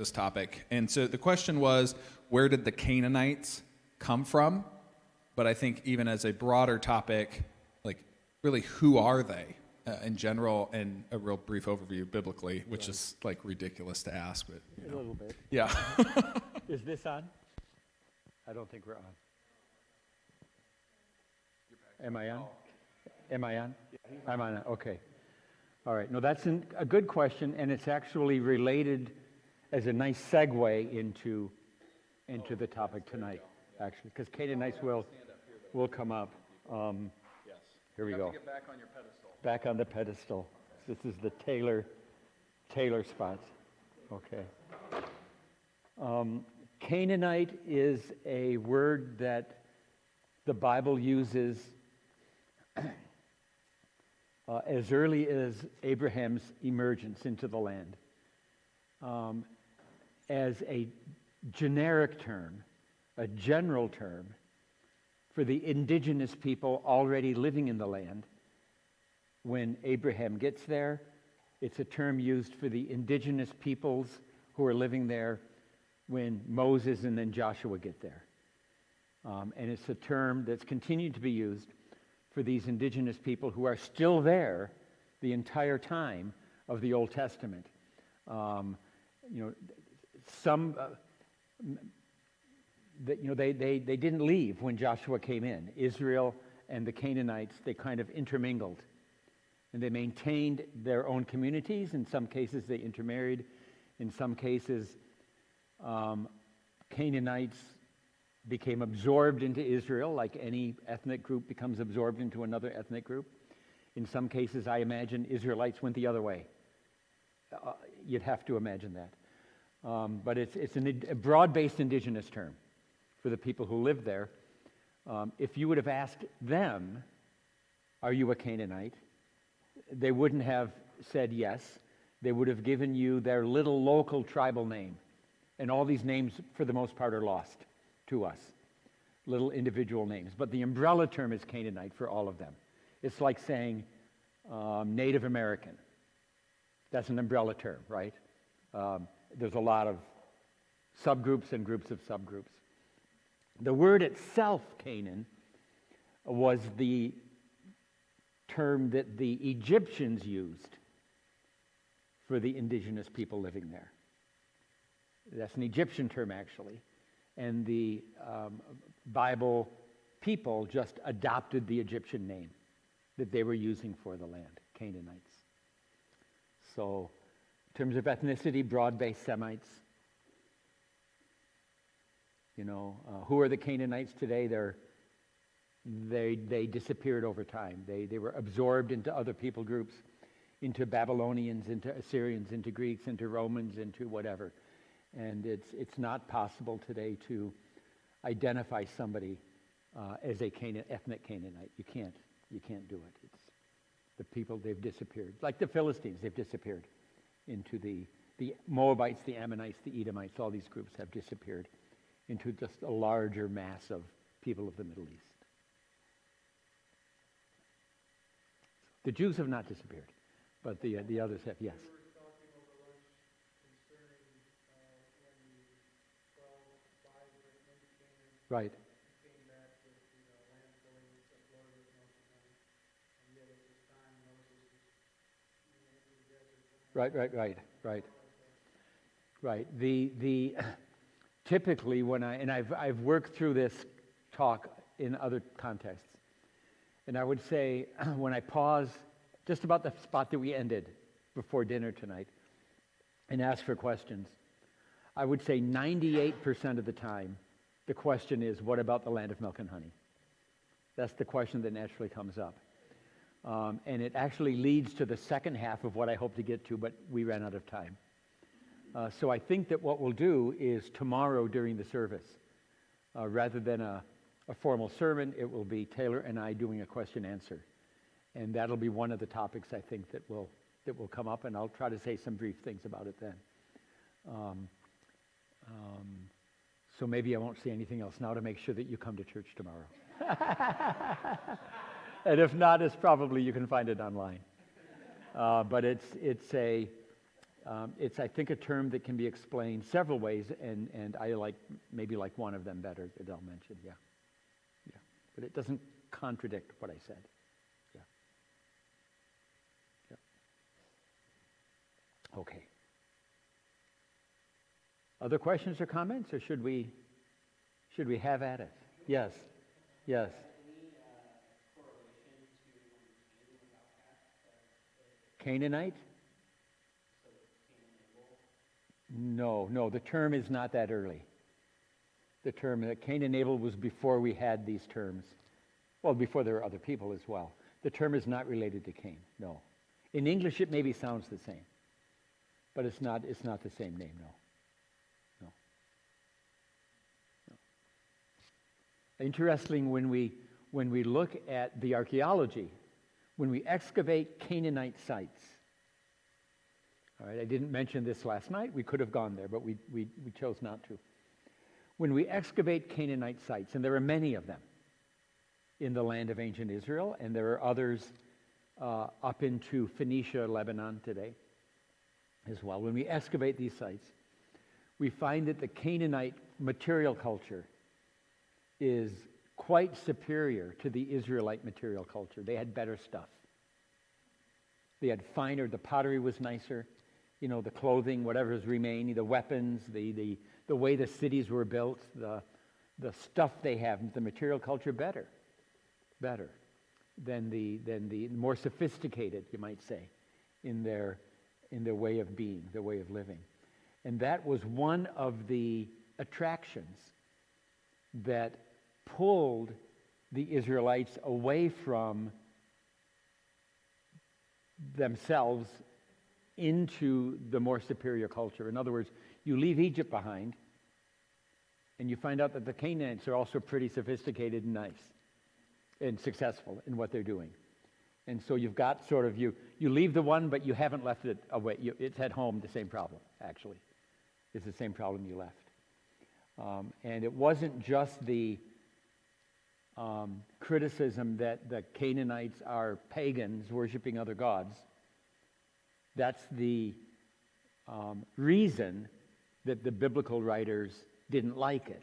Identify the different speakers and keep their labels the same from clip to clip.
Speaker 1: this topic. And so the question was, where did the Canaanites come from? But I think even as a broader topic, like really who are they in general, and a real brief overview biblically, which is like ridiculous to ask, but
Speaker 2: a little bit.
Speaker 1: Yeah.
Speaker 2: Is this on? I don't think we're on. Am I on? Am I on? I'm on. Okay. All right. No, that's a good question, and it's actually related as a nice segue into the topic tonight, actually, because Canaanites will come up. Here we go.
Speaker 1: Get back on your pedestal.
Speaker 2: Back on the pedestal. This is the Taylor spot. Okay. Canaanite is a word that the Bible uses as early as Abraham's emergence into the land as a generic term, a general term for the indigenous people already living in the land. When Abraham gets there, it's a term used for the indigenous peoples who are living there when Moses and then Joshua get there. And it's a term that's continued to be used for these indigenous people who are still there the entire time of the Old Testament. They didn't leave when Joshua came in. Israel and the Canaanites, they kind of intermingled. And they maintained their own communities. In some cases, they intermarried. In some cases, Canaanites became absorbed into Israel, like any ethnic group becomes absorbed into another ethnic group. In some cases, I imagine Israelites went the other way. You'd have to imagine that. But it's a broad-based indigenous term for the people who live there. If you would have asked them, are you a Canaanite? They wouldn't have said yes. They would have given you their little local tribal name. And all these names, for the most part, are lost to us. Little individual names. But the umbrella term is Canaanite for all of them. It's like saying Native American. That's an umbrella term, right? There's a lot of subgroups and groups of subgroups. The word itself, Canaan, was the term that the Egyptians used for the indigenous people living there. That's an Egyptian term, actually. And the Bible people just adopted the Egyptian name that they were using for the land, Canaanites. So, in terms of ethnicity, broad-based Semites. Who are the Canaanites today? They disappeared over time. They were absorbed into other people groups, into Babylonians, into Assyrians, into Greeks, into Romans, into whatever. And it's not possible today to identify somebody as a ethnic Canaanite. You can't do it. It's the people, they've disappeared. Like the Philistines, they've disappeared into the Moabites, the Ammonites, the Edomites. All these groups have disappeared into just a larger mass of people of the Middle East. The Jews have not disappeared, but the others have, yes. Right. Right. The typically when I've worked through this talk in other contexts, and I would say when I pause just about the spot that we ended before dinner tonight and ask for questions, I would say 98% of the time the question is, what about the land of milk and honey? That's the question that naturally comes up. And it actually leads to the second half of what I hope to get to, but we ran out of time. So I think that what we'll do is tomorrow during the service, rather than a formal sermon, it will be Taylor and I doing a question-answer. And that'll be one of the topics I think that will come up, and I'll try to say some brief things about it then. So maybe I won't say anything else now to make sure that you come to church tomorrow. And if not, it's probably you can find it online. But it's It's, I think, a term that can be explained several ways, and I maybe like one of them better that I'll mention, yeah. But it doesn't contradict what I said. Yeah. Okay. Other questions or comments, or should we have at it? Yes. Canaanite? No, the term is not that early. The term Cain and Abel was before we had these terms. Well, before there were other people as well. The term is not related to Cain, no. In English, it maybe sounds the same, but it's not the same name, no. Interesting, when we look at the archaeology, when we excavate Canaanite sites, all right, I didn't mention this last night. We could have gone there, but we chose not to. When we excavate Canaanite sites, and there are many of them in the land of ancient Israel, and there are others up into Phoenicia, Lebanon today as well. When we excavate these sites, we find that the Canaanite material culture is quite superior to the Israelite material culture. They had better stuff. They had finer, the pottery was nicer, the clothing, whatever is remaining, the weapons, the way the cities were built, the stuff they have, the material culture better than the more sophisticated, you might say, in their way of being, their way of living. And that was one of the attractions that pulled the Israelites away from themselves into the more superior culture. In other words, you leave Egypt behind, and you find out that the Canaanites are also pretty sophisticated and nice and successful in what they're doing. And so you've got sort of, you leave the one, but you haven't left it away. It's at home, the same problem, actually. It's the same problem you left. And it wasn't just the criticism that the Canaanites are pagans worshiping other gods. That's the reason that the biblical writers didn't like it.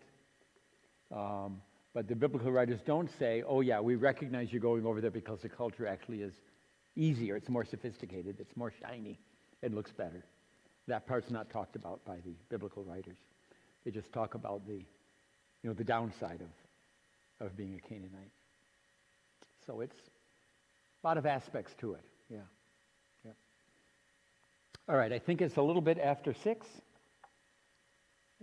Speaker 2: But the biblical writers don't say, oh yeah, we recognize you're going over there because the culture actually is easier, it's more sophisticated, it's more shiny, it looks better. That part's not talked about by the biblical writers. They just talk about the downside of being a Canaanite. So it's a lot of aspects to it, yeah. All right, I think it's a little bit after 6,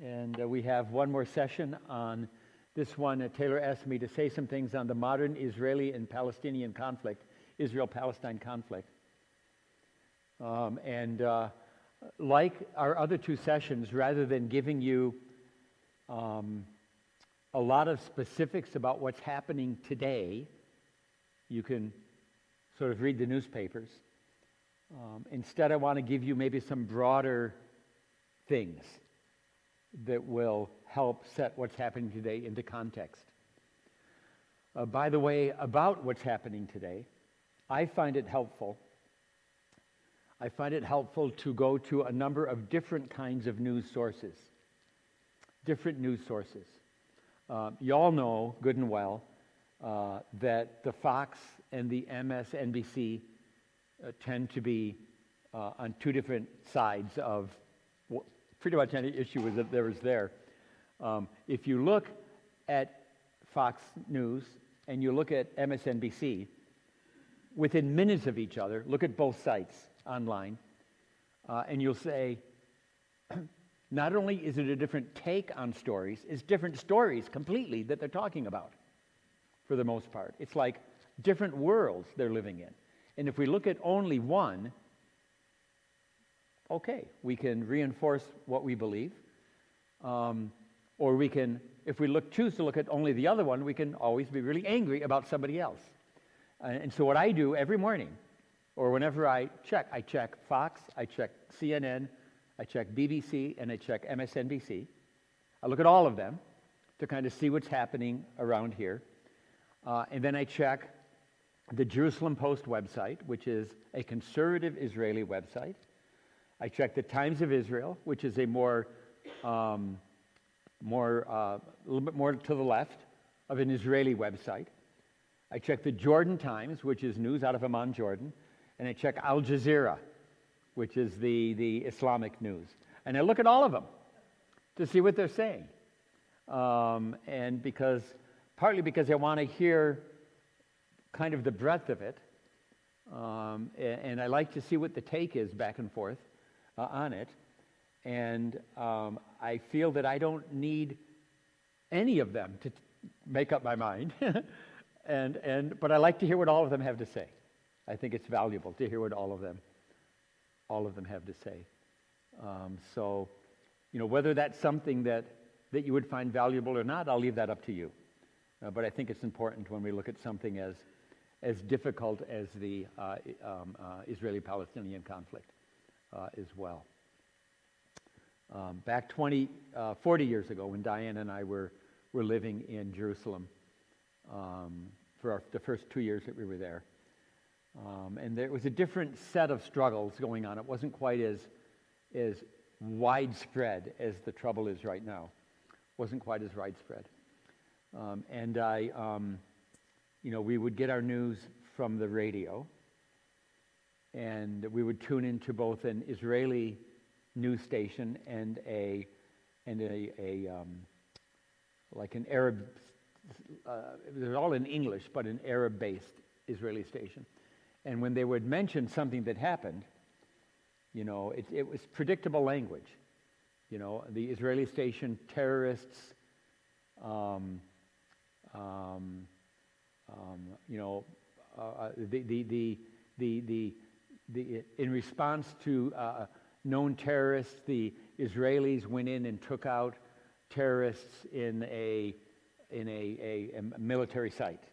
Speaker 2: and we have one more session on this one. Taylor asked me to say some things on the modern Israeli and Palestinian conflict, Israel-Palestine conflict. Like our other two sessions, rather than giving you a lot of specifics about what's happening today, you can sort of read the newspapers. Instead, I want to give you maybe some broader things that will help set what's happening today into context. By the way, about what's happening today, I find it helpful to go to a number of different kinds of news sources. You all know good and well that the Fox and the MSNBC tend to be on two different sides of pretty much any issue that there is there. If you look at Fox News and you look at MSNBC, within minutes of each other, look at both sites online, and you'll say, not only is it a different take on stories, it's different stories completely that they're talking about, for the most part. It's like different worlds they're living in. And if we look at only one, okay, we can reinforce what we believe, or we can, if we choose to look at only the other one, we can always be really angry about somebody else. And so what I do every morning, or whenever I check Fox, I check CNN, I check BBC, and I check MSNBC. I look at all of them to kind of see what's happening around here. And then I check the Jerusalem Post website, which is a conservative Israeli website. I check the Times of Israel, which is a a little bit more to the left of an Israeli website. I check the Jordan Times, which is news out of Amman, Jordan, and I check Al Jazeera, which is the Islamic news. And I look at all of them to see what they're saying. And partly because I want to hear kind of the breadth of it, and I like to see what the take is back and forth on it. And I feel that I don't need any of them to make up my mind. But I like to hear what all of them have to say. I think it's valuable to hear what all of them have to say. So, whether that's something that you would find valuable or not, I'll leave that up to you. But I think it's important when we look at something as difficult as the Israeli-Palestinian conflict as well. Back 40 years ago, when Diane and I were living in Jerusalem for the first 2 years that we were there, and there was a different set of struggles going on. It wasn't quite as widespread as the trouble is right now. It wasn't quite as widespread. And we would get our news from the radio, and we would tune into both an Israeli news station and like an Arab. They're all in English, but an Arab-based Israeli station. And when they would mention something that happened, it was predictable language. The Israeli station, terrorists, in response to known terrorists, the Israelis went in and took out terrorists in a military site.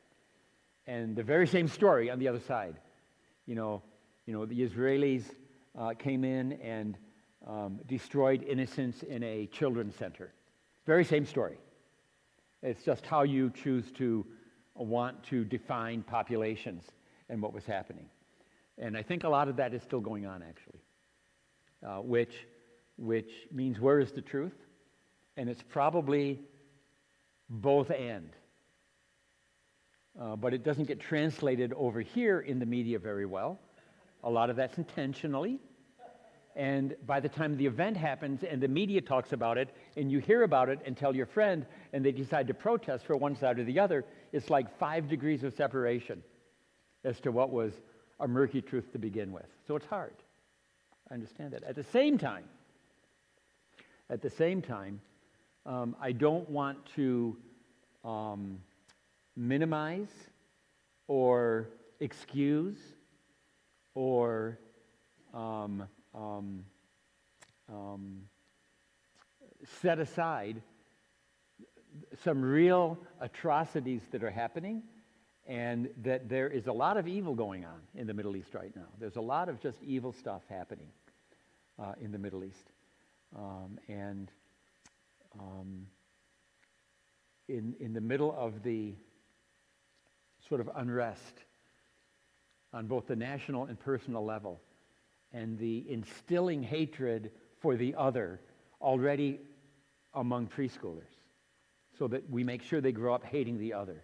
Speaker 2: And the very same story on the other side. The Israelis came in and destroyed innocents in a children's center. Very same story. It's just how you choose to want to define populations and what was happening. And I think a lot of that is still going on, actually, which means where is the truth? And it's probably both and. But it doesn't get translated over here in the media very well. A lot of that's intentionally. And by the time the event happens and the media talks about it, and you hear about it and tell your friend, and they decide to protest for one side or the other, it's like 5 degrees of separation as to what was a murky truth to begin with. So it's hard. I understand that. At the same time, I don't want to minimize or excuse or set aside some real atrocities that are happening, and that there is a lot of evil going on in the Middle East right now. There's a lot of just evil stuff happening in the Middle East. In the middle of the sort of unrest on both the national and personal level, and the instilling hatred for the other already among preschoolers, so that we make sure they grow up hating the other,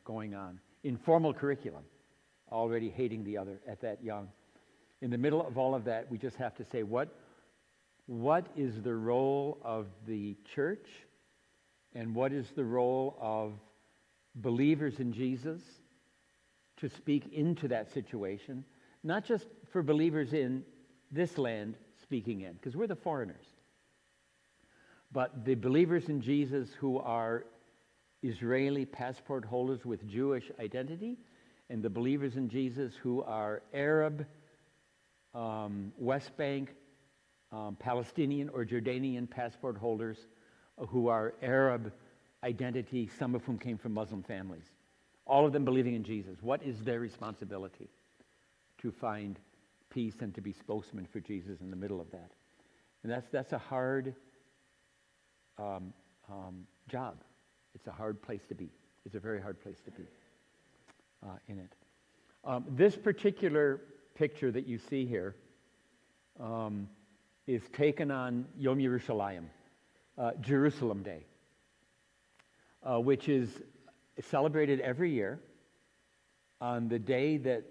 Speaker 2: going on. Informal curriculum, already hating the other at that young. In the middle of all of that, we just have to say, what is the role of the church, and what is the role of believers in Jesus to speak into that situation, not just for believers in this land speaking in, because we're the foreigners, but the believers in Jesus who are Israeli passport holders with Jewish identity, and the believers in Jesus who are Arab, West Bank, Palestinian or Jordanian passport holders who are Arab identity, some of whom came from Muslim families. All of them believing in Jesus. What is their responsibility to find peace and to be spokesman for Jesus in the middle of that? And that's a hard job. It's a hard place to be. It's a very hard place to be in it. This particular picture that you see here is taken on Yom Yerushalayim, Jerusalem Day, which is celebrated every year on the day that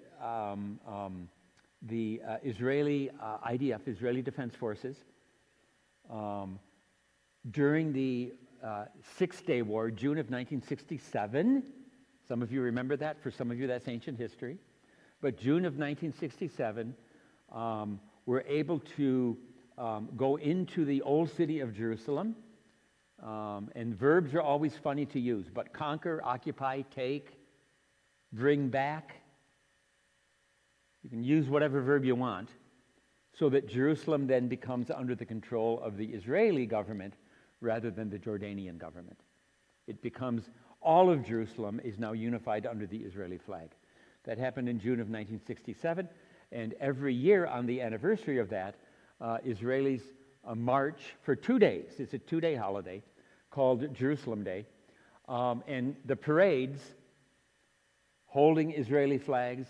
Speaker 2: the Israeli IDF, Israeli Defense Forces, during the Six-Day War, June of 1967, some of you remember that, for some of you that's ancient history, but June of 1967, were able to go into the old city of Jerusalem, and verbs are always funny to use, but conquer, occupy, take, bring back. You can use whatever verb you want, so that Jerusalem then becomes under the control of the Israeli government rather than the Jordanian government. It becomes, all of Jerusalem is now unified under the Israeli flag. That happened in June of 1967, and every year on the anniversary of that, Israelis march for 2 days. It's a 2-day holiday called Jerusalem Day, and the parades holding Israeli flags,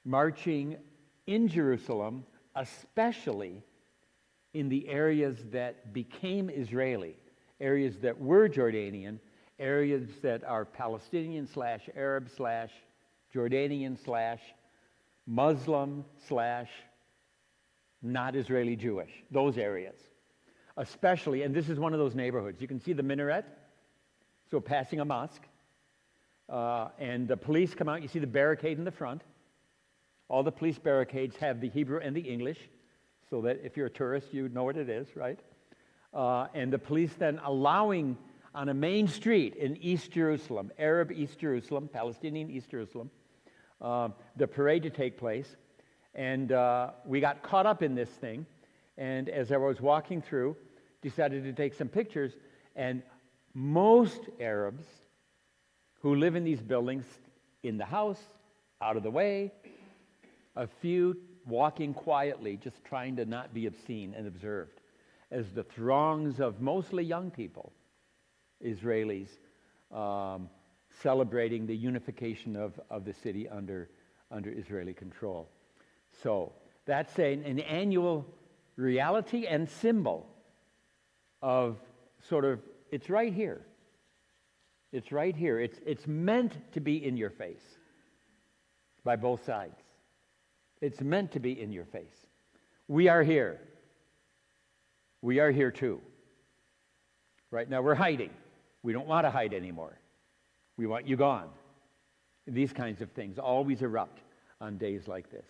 Speaker 2: marching in Jerusalem, especially in the areas that became Israeli, areas that were Jordanian, areas that are Palestinian / Arab / Jordanian / Muslim / not Israeli Jewish, those areas. Especially, and this is one of those neighborhoods. You can see the minaret, so passing a mosque, and the police come out. You see the barricade in the front. All the police barricades have the Hebrew and the English, so that if you're a tourist, you know what it is, right? And the police then allowing on a main street in East Jerusalem, Arab East Jerusalem, Palestinian East Jerusalem, the parade to take place. And we got caught up in this thing, and as I was walking through, decided to take some pictures, and most Arabs who live in these buildings, in the house, out of the way, a few walking quietly, just trying to not be obscene and observed, as the throngs of mostly young people, Israelis, celebrating the unification of the city under Israeli control. So that's an annual reality and symbol of sort of, it's right here. It's right here. It's meant to be in your face by both sides. It's meant to be in your face. We are here. We are here too. Right now we're hiding. We don't want to hide anymore. We want you gone. These kinds of things always erupt on days like this.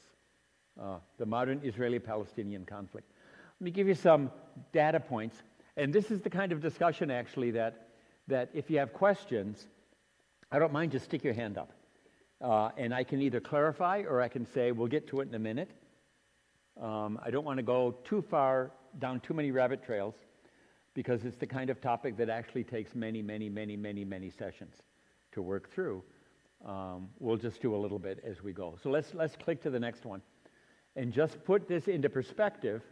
Speaker 2: The modern Israeli-Palestinian conflict. Let me give you some data points. And this is the kind of discussion, actually, that if you have questions, I don't mind, just stick your hand up. And I can either clarify or I can say, we'll get to it in a minute. I don't want to go too far down too many rabbit trails, because it's the kind of topic that actually takes many sessions to work through. We'll just do a little bit as we go. So let's click to the next one. And just put this into perspective.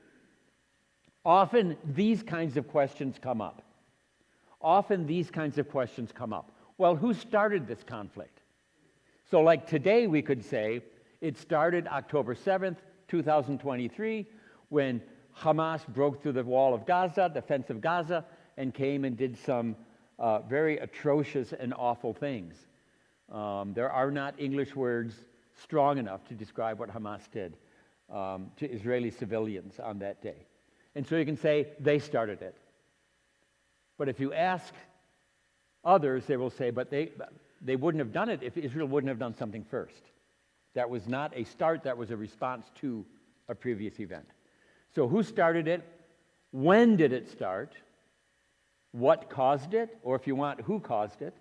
Speaker 2: Often these kinds of questions come up. Well, who started this conflict? So like today we could say it started October 7th, 2023, when Hamas broke through the wall of Gaza, the fence of Gaza, and came and did some very atrocious and awful things. There are not English words strong enough to describe what Hamas did to Israeli civilians on that day. And so you can say they started it. But if you ask others, they will say, but they wouldn't have done it if Israel wouldn't have done something first. That was not a start, that was a response to a previous event. So who started it? When did it start? What caused it? Or if you want, who caused it?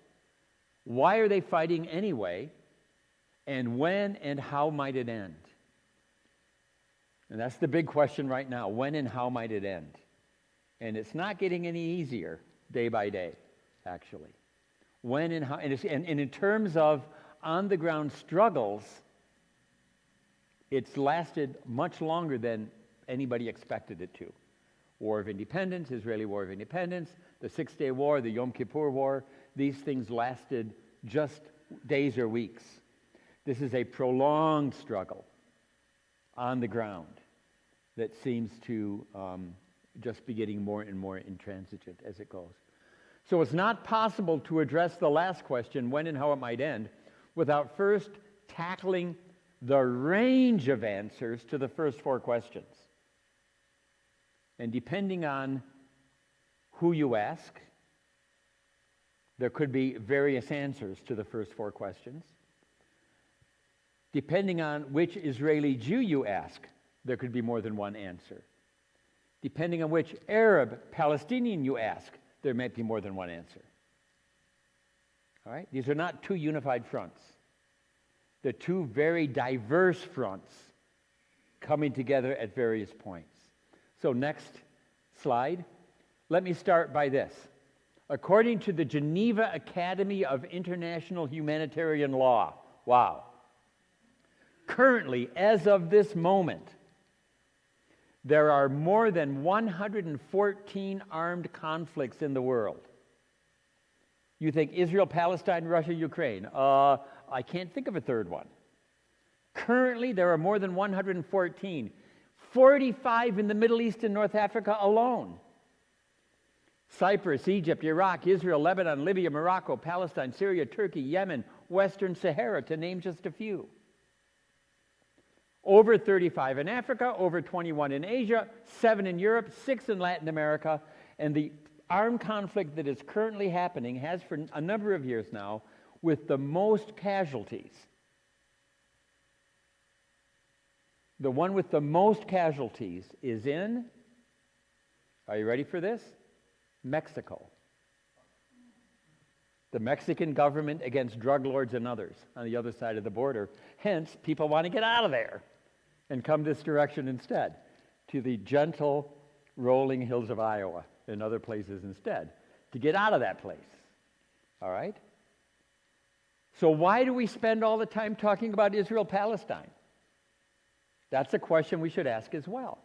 Speaker 2: Why are they fighting anyway? And when and how might it end? And that's the big question right now. When and how might it end? And it's not getting any easier day by day, actually. When and how, and in terms of on-the-ground struggles, it's lasted much longer than anybody expected it to. War of Independence, Israeli War of Independence, the Six-Day War, the Yom Kippur War, these things lasted just days or weeks. This is a prolonged struggle on the ground that seems to just be getting more and more intransigent as it goes. So it's not possible to address the last question, when and how it might end, without first tackling the range of answers to the first four questions. And depending on who you ask, there could be various answers to the first four questions. Depending on which Israeli Jew you ask, there could be more than one answer. Depending on which Arab Palestinian you ask, there might be more than one answer. All right? These are not two unified fronts. They're two very diverse fronts coming together at various points. So next slide. Let me start by this. According to the Geneva Academy of International Humanitarian Law, wow. Currently, as of this moment, there are more than 114 armed conflicts in the world. You think Israel, Palestine, Russia, Ukraine. I can't think of a third one. Currently, there are more than 114. 45 in the Middle East and North Africa alone. Cyprus, Egypt, Iraq, Israel, Lebanon, Libya, Morocco, Palestine, Syria, Turkey, Yemen, Western Sahara, to name just a few. Over 35 in Africa, over 21 in Asia, 7 in Europe, 6 in Latin America, and the armed conflict that is currently happening has for a number of years now with the most casualties. The one with the most casualties is in, are you ready for this? Mexico. The Mexican government against drug lords and others on the other side of the border. Hence, people want to get out of there and come this direction instead, to the gentle rolling hills of Iowa and other places instead, to get out of that place. All right? So why do we spend all the time talking about Israel-Palestine? That's a question we should ask as well.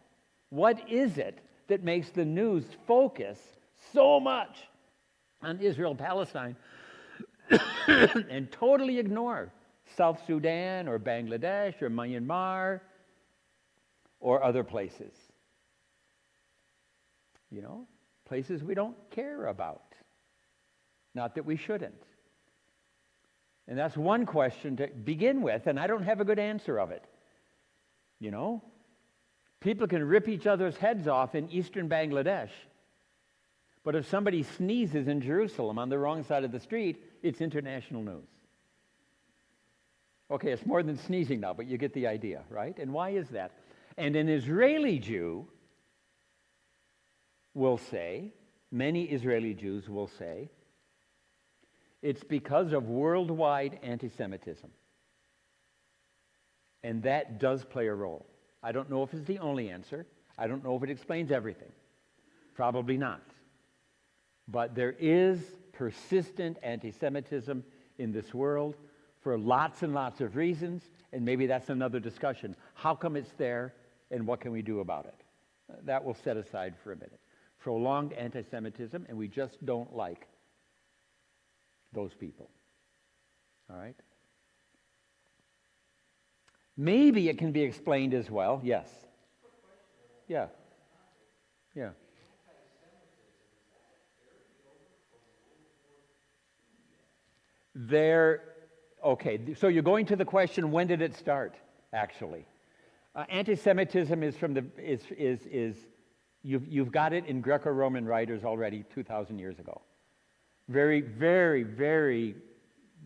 Speaker 2: What is it that makes the news focus so much on Israel-Palestine and totally ignore South Sudan or Bangladesh or Myanmar or other places? You know, places we don't care about. Not that we shouldn't. And that's one question to begin with, and I don't have a good answer of it. You know, people can rip each other's heads off in eastern Bangladesh, but if somebody sneezes in Jerusalem on the wrong side of the street, it's international news. Okay, it's more than sneezing now, but you get the idea, right? And why is that? And an Israeli Jew will say, many Israeli Jews will say, it's because of worldwide anti-Semitism. And that does play a role. I don't know if it's the only answer. I don't know if it explains everything. Probably not. But there is persistent anti-Semitism in this world for lots and lots of reasons, and maybe that's another discussion. How come it's there, and what can we do about it? That we'll set aside for a minute. Prolonged anti-Semitism, and we just don't like those people. All right? Maybe it can be explained as well. Yes. Yeah. Yeah. Okay, so you're going to the question, when did it start, actually? Anti-Semitism is from you've got it in Greco-Roman writers already 2,000 years ago. Very, very, very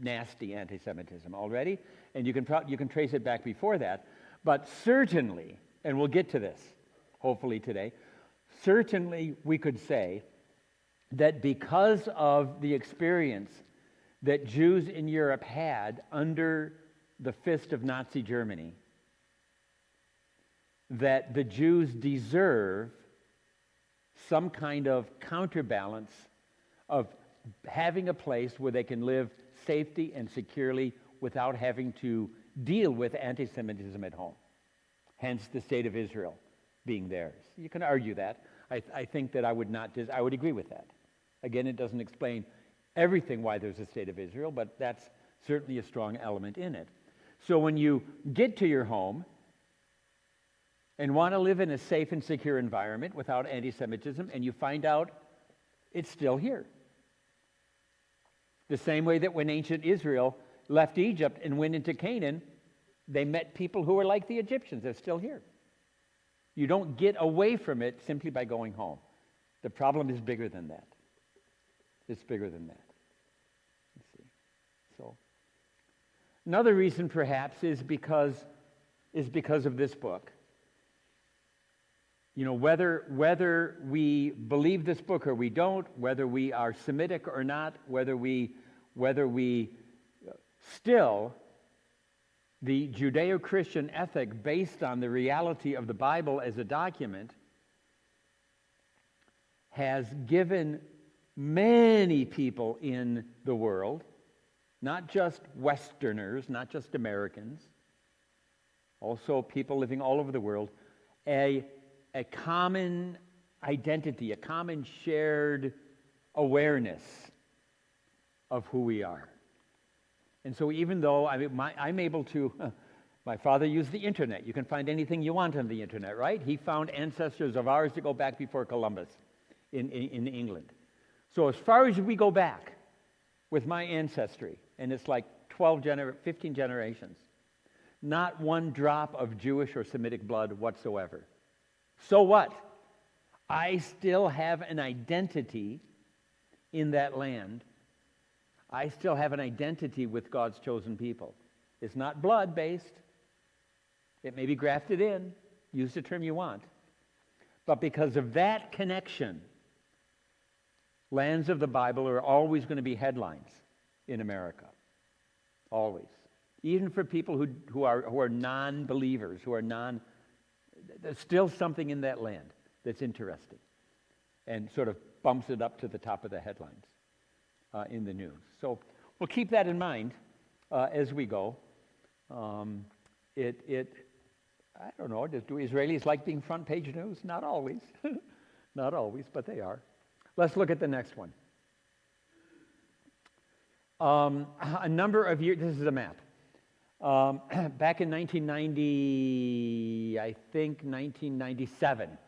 Speaker 2: nasty anti-Semitism already, and you can trace it back before that. But certainly, and we'll get to this, hopefully today, certainly we could say that because of the experience that Jews in Europe had under the fist of Nazi Germany, that the Jews deserve some kind of counterbalance of having a place where they can live safely and securely without having to deal with anti-Semitism at home. Hence the state of Israel being theirs. You can argue that. I think that I would agree with that. Again, it doesn't explain everything why there's a state of Israel, but that's certainly a strong element in it. So when you get to your home and want to live in a safe and secure environment without anti-Semitism, and you find out it's still here. The same way that when ancient Israel left Egypt and went into Canaan, they met people who were like the Egyptians. They're still here. You don't get away from it simply by going home. The problem is bigger than that. It's bigger than that. Let's see. So, another reason perhaps is because of this book. You know, whether we believe this book or we don't, whether we are Semitic or not, whether we still, the Judeo-Christian ethic based on the reality of the Bible as a document has given many people in the world, not just Westerners, not just Americans, also people living all over the world, a common identity, a common shared awareness of who we are. And so even though I'm able to, my father used the internet. You can find anything you want on the internet, right? He found ancestors of ours that go back before Columbus in England. So as far as we go back with my ancestry, and it's like 15 generations, not one drop of Jewish or Semitic blood whatsoever. So what? I still have an identity in that land. I still have an identity with God's chosen people. It's not blood-based. It may be grafted in. Use the term you want. But because of that connection, lands of the Bible are always going to be headlines in America. Always. Even for people who are non-believers, there's still something in that land that's interesting and sort of bumps it up to the top of the headlines in the news. So we'll keep that in mind as we go. I don't know, do Israelis like being front page news? Not always. Not always, but they are. Let's look at the next one. A number of years, this is a map. Back in 1997,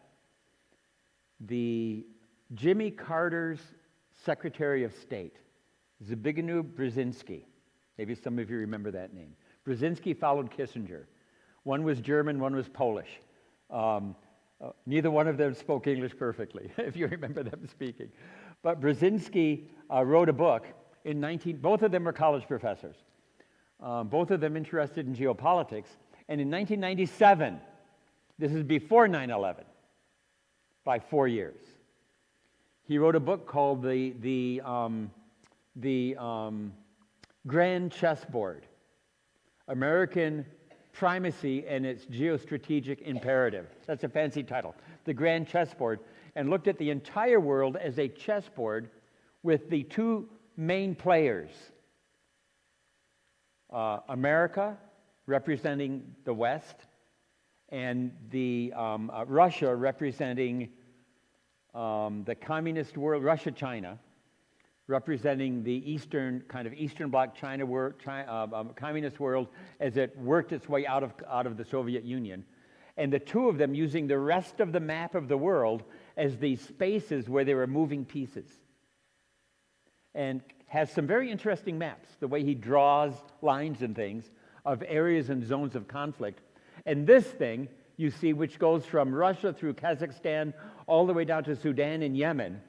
Speaker 2: Jimmy Carter's Secretary of State, Zbigniew Brzezinski, maybe some of you remember that name. Brzezinski followed Kissinger. One was German, one was Polish. Neither one of them spoke English perfectly, if you remember them speaking. But Brzezinski wrote a book both of them were college professors. Both of them interested in geopolitics. And in 1997, this is before 9/11, by 4 years, he wrote a book called the Grand Chessboard, American Primacy and Its Geostrategic Imperative. That's a fancy title. The Grand Chessboard, and looked at the entire world as a chessboard with the two main players. America, representing the West, and Russia, representing the communist world, Russia-China, representing the Eastern Bloc China world, communist world as it worked its way out of the Soviet Union, and the two of them using the rest of the map of the world as these spaces where they were moving pieces. And has some very interesting maps, the way he draws lines and things of areas and zones of conflict. And this thing, you see, which goes from Russia through Kazakhstan all the way down to Sudan and Yemen,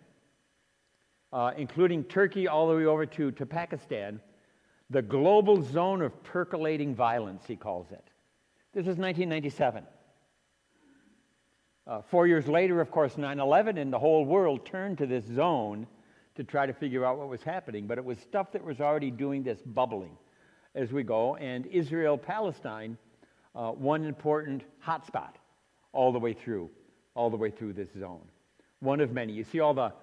Speaker 2: including Turkey all the way over to Pakistan, the global zone of percolating violence, he calls it. This is 1997. 4 years later, of course, 9/11, and the whole world turned to this zone to try to figure out what was happening. But it was stuff that was already doing this bubbling as we go. And Israel-Palestine, one important hotspot all the way through this zone. One of many. You see all the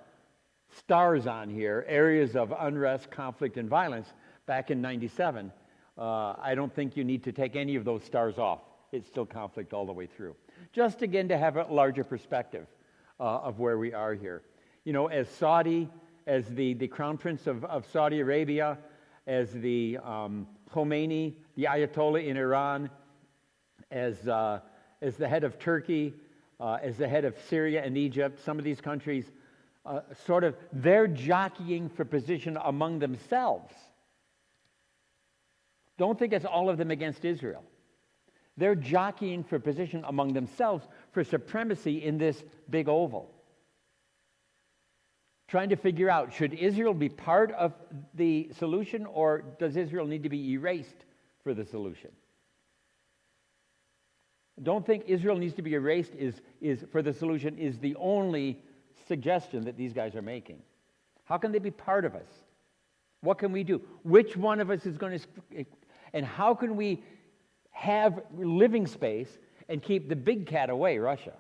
Speaker 2: stars on here, areas of unrest, conflict, and violence back in 97. I don't think you need to take any of those stars off. It's still conflict all the way through. Just again to have a larger perspective of where we are here. You know, as the Crown Prince of Saudi Arabia, as the Khomeini, the Ayatollah in Iran, as as the head of Turkey, as the head of Syria and Egypt, some of these countries, they're jockeying for position among themselves. Don't think it's all of them against Israel. They're jockeying for position among themselves for supremacy in this big oval. Trying to figure out, should Israel be part of the solution, or does Israel need to be erased for the solution? Don't think Israel needs to be erased is for the solution is the only suggestion that these guys are making. How can they be part of us? What can we do? Which one of us is going to... And how can we have living space and keep the big cat away, Russia?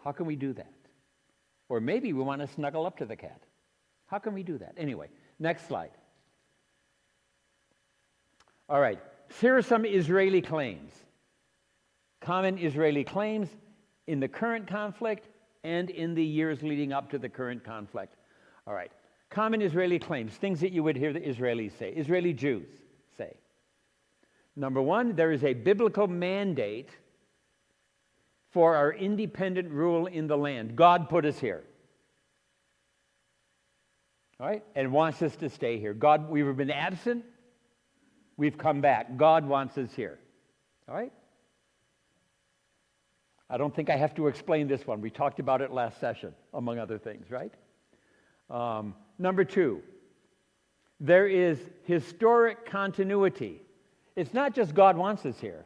Speaker 2: How can we do that? Or maybe we want to snuggle up to the cat. How can we do that? Anyway, next slide. All right, here are some Israeli claims. Common Israeli claims in the current conflict and in the years leading up to the current conflict. All right, common Israeli claims, things that you would hear the Israelis say, Israeli Jews say. Number one, there is a biblical mandate for our independent rule in the land. God put us here. All right? And wants us to stay here. God, we've been absent. We've come back. God wants us here. All right? I don't think I have to explain this one. We talked about it last session, among other things, right? Number two, there is historic continuity. It's not just God wants us here.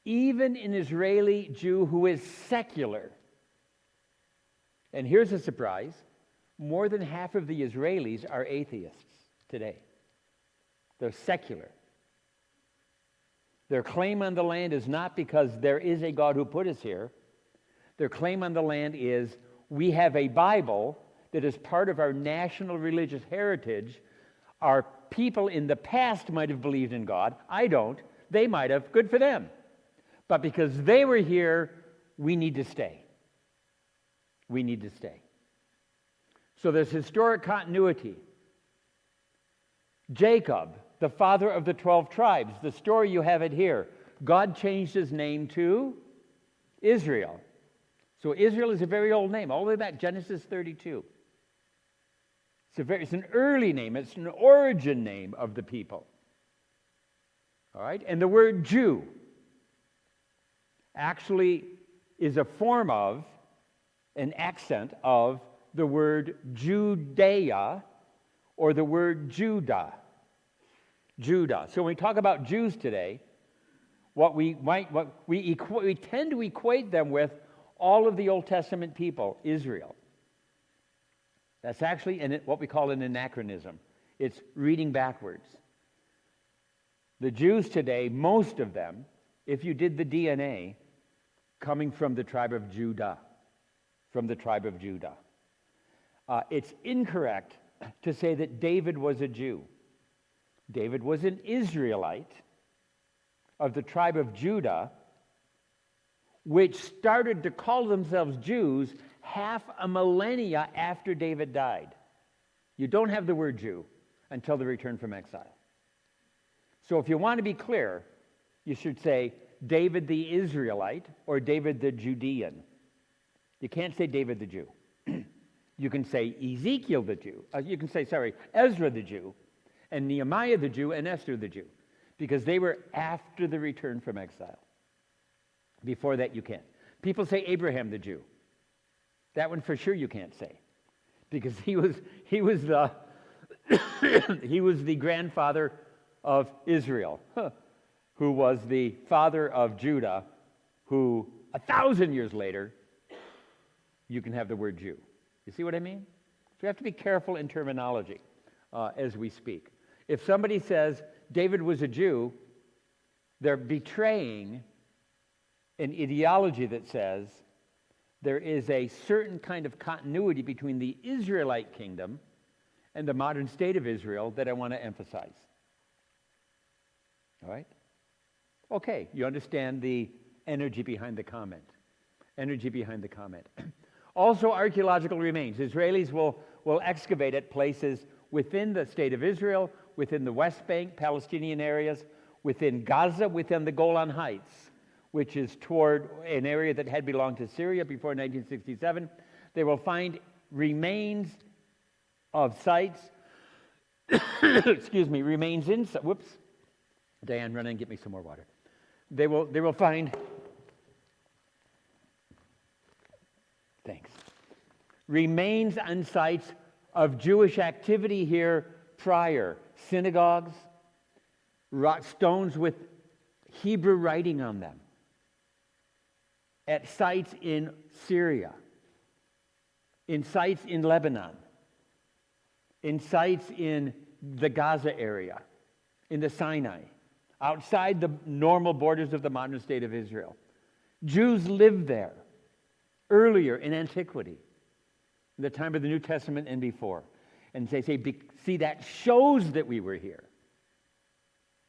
Speaker 2: Even an Israeli Jew who is secular, and here's a surprise, more than half of the Israelis are atheists today. They're secular. Their claim on the land is not because there is a God who put us here. Their claim on the land is we have a Bible that is part of our national religious heritage. Our people in the past might have believed in God. I don't. They might have. Good for them. But because they were here, we need to stay. We need to stay. So there's historic continuity. Jacob, the father of the 12 tribes, the story you have it here. God changed his name to Israel. So Israel is a very old name, all the way back, Genesis 32. It's an early name. It's an origin name of the people. All right? And the word Jew actually is a form of, an accent of, the word Judea or the word Judah. Judah. So when we talk about Jews today, we tend to equate them with all of the Old Testament people, Israel. That's actually what we call an anachronism. It's reading backwards. The Jews today, most of them, if you did the DNA, coming from the tribe of Judah, from the tribe of Judah. It's incorrect to say that David was a Jew. David was an Israelite of the tribe of Judah, which started to call themselves Jews half a millennia after David died. You don't have the word Jew until the return from exile. So if you want to be clear, you should say David the Israelite or David the Judean. You can't say David the Jew. You can say Ezekiel the Jew. Ezra the Jew, and Nehemiah the Jew, and Esther the Jew, because they were after the return from exile. Before that, you can't. People say Abraham the Jew. That one for sure you can't say, because he was the he was the grandfather of Israel, who was the father of Judah, who 1,000 years later you can have the word Jew. You see what I mean? So we have to be careful in terminology as we speak. If somebody says David was a Jew, they're betraying an ideology that says there is a certain kind of continuity between the Israelite kingdom and the modern state of Israel that I want to emphasize. All right? Okay, you understand the energy behind the comment. Energy behind the comment. Also, archaeological remains. Israelis will excavate at places within the state of Israel, within the West Bank, Palestinian areas, within Gaza, within the Golan Heights, which is toward an area that had belonged to Syria before 1967. They will find remains of sites, excuse me, remains in, whoops, Diane, run in and get me some more water. They will find, thanks, remains and sites of Jewish activity here prior. Synagogues, rock stones with Hebrew writing on them. At sites in Syria, in sites in Lebanon, in sites in the Gaza area, in the Sinai, outside the normal borders of the modern state of Israel. Jews lived there earlier in antiquity, in the time of the New Testament and before. And they say, see, that shows that we were here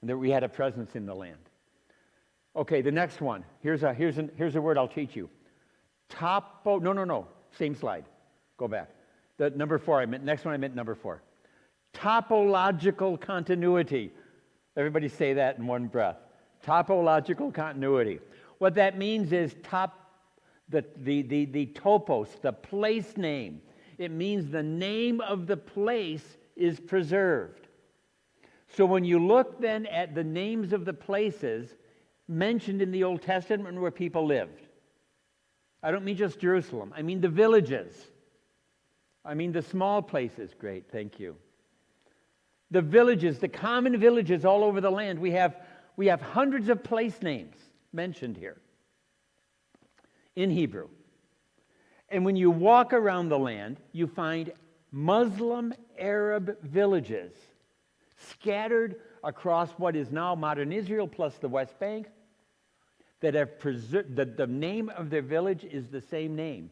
Speaker 2: and that we had a presence in the land. Okay, the next one. Here's a word I'll teach you. Same slide. Go back. The number 4 next one I meant number 4. Topological continuity. Everybody say that in one breath. Topological continuity. What that means is the topos, the place name. It means the name of the place is preserved. So when you look then at the names of the places mentioned in the Old Testament where people lived, I don't mean just Jerusalem. I mean the villages. I mean the small places. Great, thank you. The villages, the common villages all over the land. We have hundreds of place names mentioned here in Hebrew. And when you walk around the land, you find Muslim Arab villages scattered across what is now modern Israel plus the West Bank that have preserved, the name of their village is the same name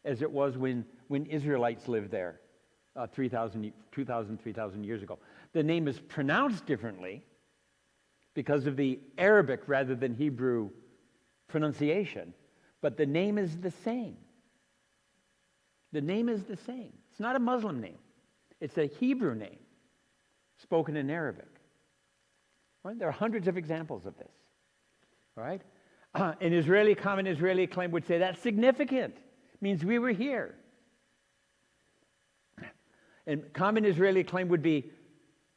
Speaker 2: as it was when Israelites lived there 3,000 years ago. The name is pronounced differently because of the Arabic rather than Hebrew pronunciation, but the name is the same. The name is the same. It's not a Muslim name. It's a Hebrew name spoken in Arabic. Right? There are hundreds of examples of this. All right? An common Israeli claim would say that's significant. It means we were here. And common Israeli claim would be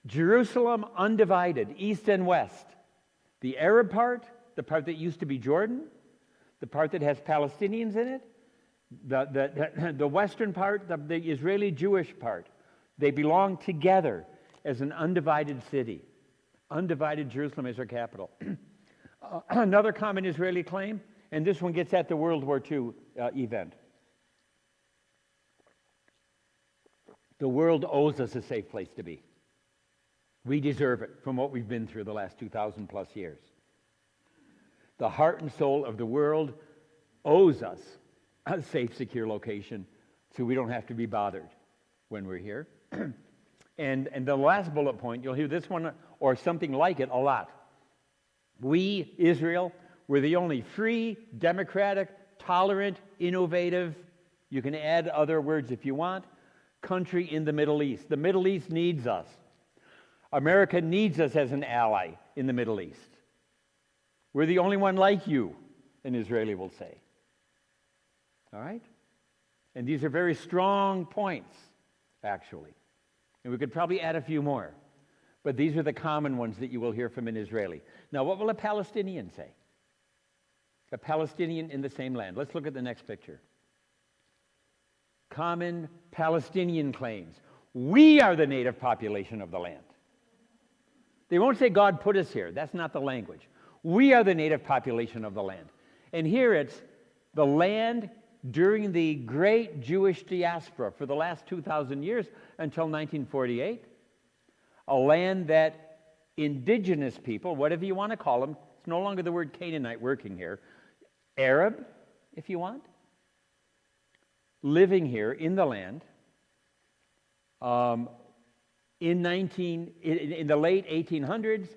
Speaker 2: Jerusalem undivided, east and west. The Arab part, the part that used to be Jordan, the part that has Palestinians in it, the western part, the Israeli Jewish part, they belong together as an undivided city. Undivided Jerusalem is our capital. Another common Israeli claim, and this one gets at the World War II event. The world owes us a safe place to be. We deserve it from what we've been through the last 2,000 plus years. The heart and soul of the world owes us a safe, secure location so we don't have to be bothered when we're here. And the last bullet point, you'll hear this one or something like it a lot. We, Israel, were the only free, democratic, tolerant, innovative, you can add other words if you want, country in the Middle East. The Middle East needs us. America needs us as an ally in the Middle East. We're the only one like you, an Israeli will say. All right? And these are very strong points, actually. And we could probably add a few more. But these are the common ones that you will hear from an Israeli. Now, what will a Palestinian say? A Palestinian in the same land. Let's look at the next picture. Common Palestinian claims. We are the native population of the land. They won't say God put us here. That's not the language. We are the native population of the land. And here it's the land during the great Jewish diaspora for the last 2,000 years until 1948. A land that indigenous people, whatever you want to call them, it's no longer the word Canaanite working here, Arab, if you want, living here in the land in the late 1800s,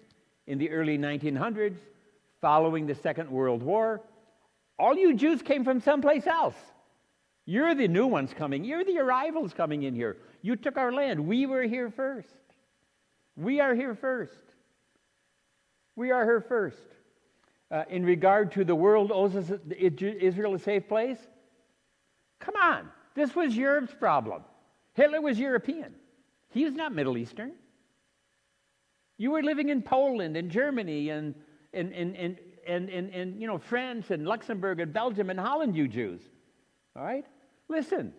Speaker 2: in the early 1900s, following the Second World War. All you Jews came from someplace else. You're the new ones coming. You're the arrivals coming in here. You took our land. We were here first. We are here first. We are her first. In regard to the world owes us Israel a safe place? Come on. This was Europe's problem. Hitler was European. He was not Middle Eastern. You were living in Poland and Germany and France and Luxembourg and Belgium and Holland, you Jews. All right? Listen.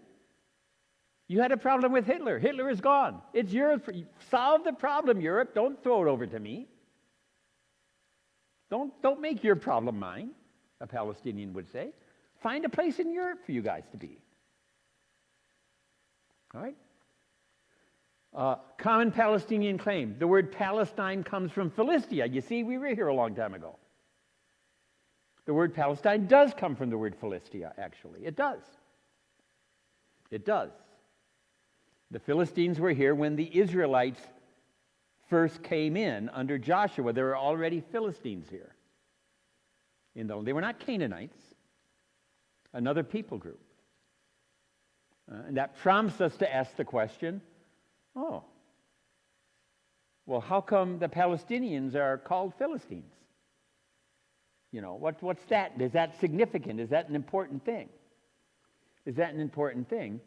Speaker 2: You had a problem with Hitler. Hitler is gone. It's Europe. Solve the problem, Europe. Don't throw it over to me. Don't make your problem mine, a Palestinian would say. Find a place in Europe for you guys to be. All right? Common Palestinian claim. The word Palestine comes from Philistia. You see, we were here a long time ago. The word Palestine does come from the word Philistia, actually. It does. It does. The Philistines were here when the Israelites first came in under Joshua. There were already Philistines here. They were not Canaanites, another people group. And that prompts us to ask the question, well, how come the Palestinians are called Philistines? What's that? Is that significant? Is that an important thing? Is that an important thing?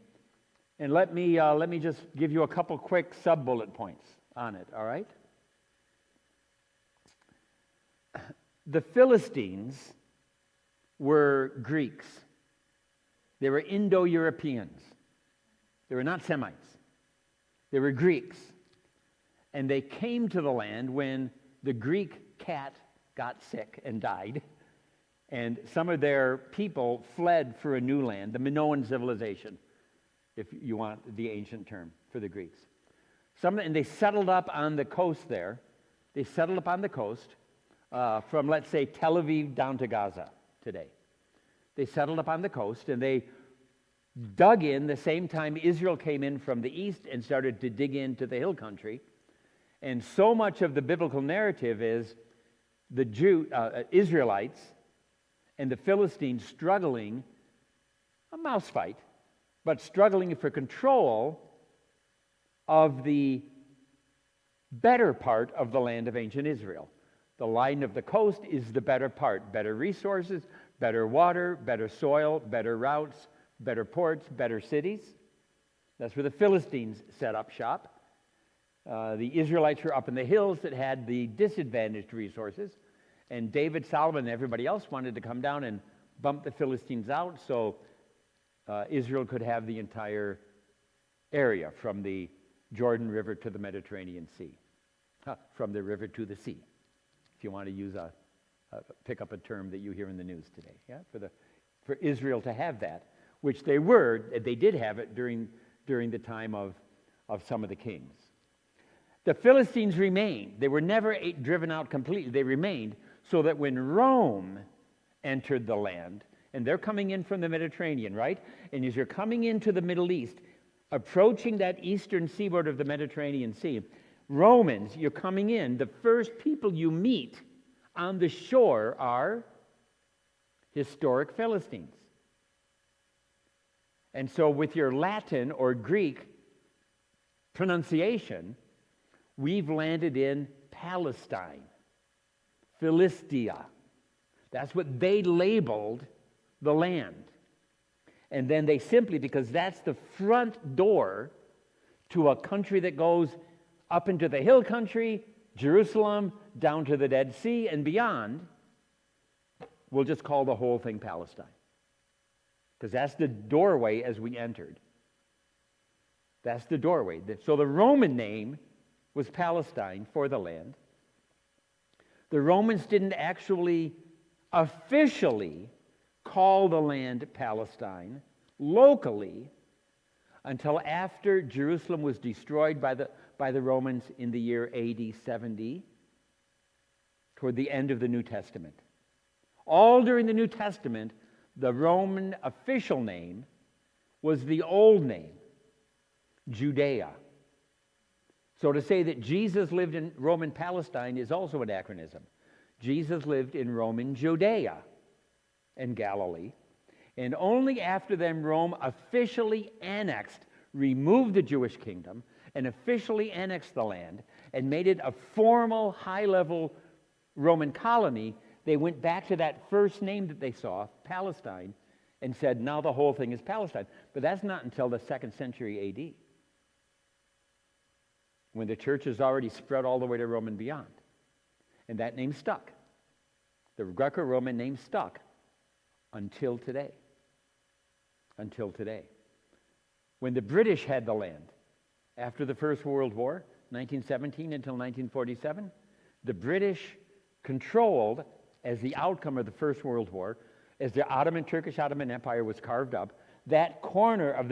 Speaker 2: And let me just give you a couple quick sub-bullet points on it, all right? The Philistines were Greeks. They were Indo-Europeans. They were not Semites. They were Greeks. And they came to the land when the Greek cat got sick and died. And some of their people fled for a new land, the Minoan civilization, if you want the ancient term for the Greeks. And they settled up on the coast there. They settled up on the coast from, let's say, Tel Aviv down to Gaza today. They settled up on the coast, and they dug in the same time Israel came in from the east and started to dig into the hill country. And so much of the biblical narrative is the Israelites and the Philistines struggling, a mouse fight, but struggling for control of the better part of the land of ancient Israel. The line of the coast is the better part. Better resources, better water, better soil, better routes, better ports, better cities. That's where the Philistines set up shop. The Israelites were up in the hills that had the disadvantaged resources. And David, Solomon, and everybody else wanted to come down and bump the Philistines out so Israel could have the entire area from the Jordan River to the Mediterranean Sea. From the river to the sea, if you want to use pick up a term that you hear in the news today. Yeah, for Israel to have that, which they did have it during the time of some of the kings. The Philistines remained. They were never driven out completely. They remained so that when Rome entered the land, and they're coming in from the Mediterranean, right? And as you're coming into the Middle East, approaching that eastern seaboard of the Mediterranean Sea, Romans, you're coming in, the first people you meet on the shore are historic Philistines. And so with your Latin or Greek pronunciation, we've landed in Palestine, Philistia. That's what they labeled the land. And then they simply, because that's the front door to a country that goes up into the hill country, Jerusalem, down to the Dead Sea and beyond, we'll just call the whole thing Palestine. Because that's the doorway as we entered. That's the doorway. So the Roman name was Palestine for the land. The Romans didn't actually officially call the land Palestine locally until after Jerusalem was destroyed by the Romans in the year AD 70, toward the end of the New Testament. All during the New Testament, the Roman official name was the old name, Judea. So to say that Jesus lived in Roman Palestine is also an anachronism. Jesus lived in Roman Judea and Galilee. And only after then Rome officially annexed, removed the Jewish kingdom, and officially annexed the land and made it a formal, high-level Roman colony, they went back to that first name that they saw, Palestine, and said, now the whole thing is Palestine. But that's not until the 2nd century A.D., when the church has already spread all the way to Rome and beyond. And that name stuck. The Greco-Roman name stuck until today. Until today. When the British had the land, after the First World War, 1917 until 1947, the British controlled, as the outcome of the First World War, as the Turkish Ottoman Empire was carved up, that corner of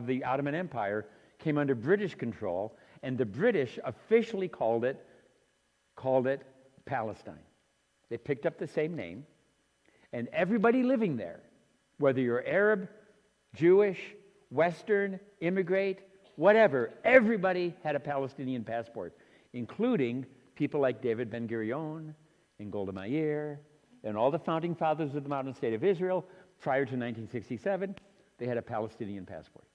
Speaker 2: the Ottoman Empire came under British control, and the British officially called it Palestine. They picked up the same name, and everybody living there, whether you're Arab, Jewish, Western, immigrant, whatever, everybody had a Palestinian passport, including people like David Ben-Gurion and Golda Meir and all the founding fathers of the modern state of Israel. Prior to 1967, they had a Palestinian passport.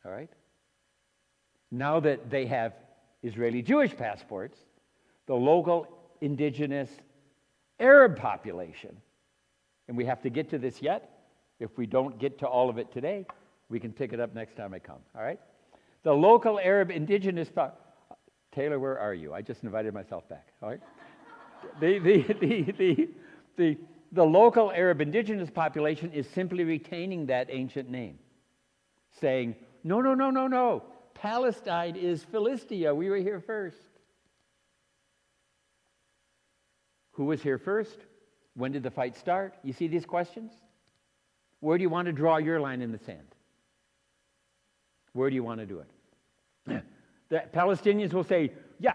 Speaker 2: All right? Now that they have Israeli Jewish passports, the local indigenous Arab population, and we have to get to this yet. If we don't get to all of it today, we can pick it up next time I come, all right? The local Arab indigenous Taylor, where are you? I just invited myself back, all right? The local Arab indigenous population is simply retaining that ancient name, saying, no. Palestine is Philistia. We were here first. Who was here first? When did the fight start? You see these questions? Where do you want to draw your line in the sand? Where do you want to do it? The Palestinians will say, yeah,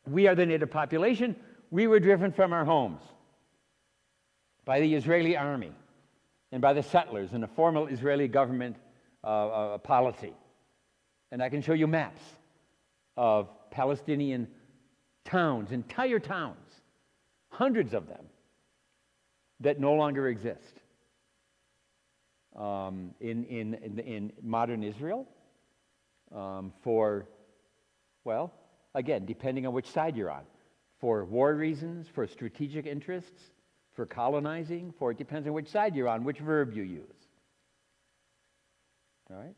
Speaker 2: we are the native population. We were driven from our homes by the Israeli army and by the settlers and a formal Israeli government policy. And I can show you maps of Palestinian towns, entire towns, hundreds of them, that no longer exist in modern Israel for, well, again, depending on which side you're on, for war reasons, for strategic interests, for colonizing, for it depends on which side you're on, which verb you use. All right?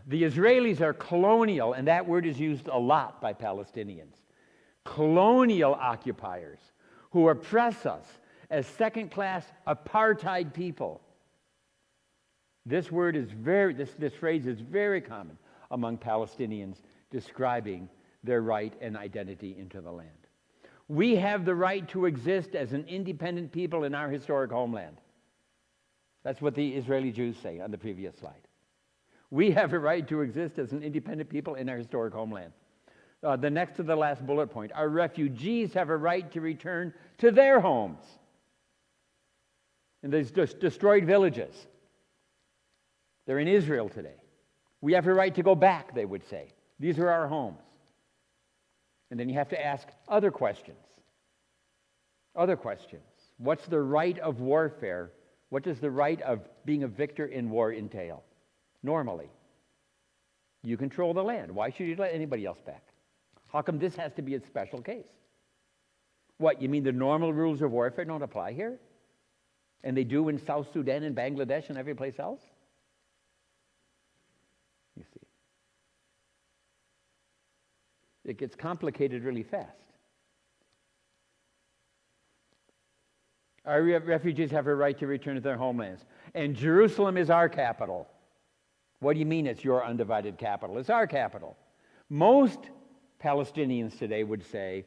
Speaker 2: The Israelis are colonial, and that word is used a lot by Palestinians. Colonial occupiers who oppress us as second-class apartheid people. This word is this phrase is very common among Palestinians describing their right and identity into the land. We have the right to exist as an independent people in our historic homeland. That's what the Israeli Jews say on the previous slide. We have a right to exist as an independent people in our historic homeland. The next to the last bullet point, our refugees have a right to return to their homes. In these destroyed villages, they're in Israel today. We have a right to go back, they would say. These are our homes. And then you have to ask other questions. Other questions. What's the right of warfare? What does the right of being a victor in war entail? Normally, you control the land. Why should you let anybody else back? How come this has to be a special case? What, you mean the normal rules of warfare don't apply here? And they do in South Sudan and Bangladesh and every place else? You see. It gets complicated really fast. Our refugees have a right to return to their homelands. And Jerusalem is our capital. What do you mean it's your undivided capital? It's our capital. Most Palestinians today would say,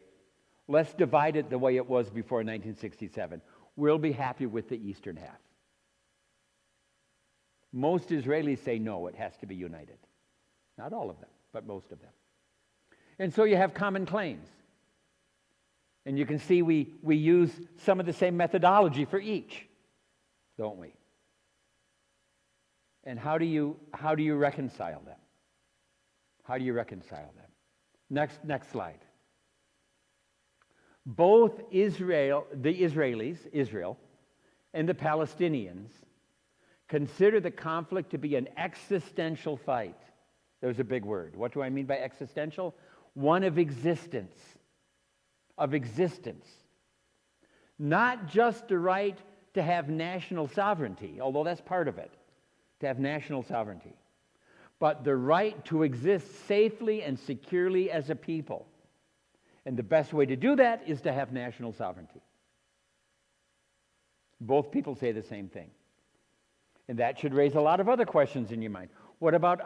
Speaker 2: let's divide it the way it was before 1967. We'll be happy with the eastern half. Most Israelis say no, it has to be united. Not all of them, but most of them. And so you have common claims. And you can see we use some of the same methodology for each, don't we? And how do you reconcile them? How do you reconcile them? Next slide. Both the Israelis, Israel, and the Palestinians consider the conflict to be an existential fight. There's a big word. What do I mean by existential? One of existence. of existence. Not just the right to have national sovereignty, although that's part of it, to have national sovereignty, but the right to exist safely and securely as a people. And the best way to do that is to have national sovereignty. Both people say the same thing. And that should raise a lot of other questions in your mind. What about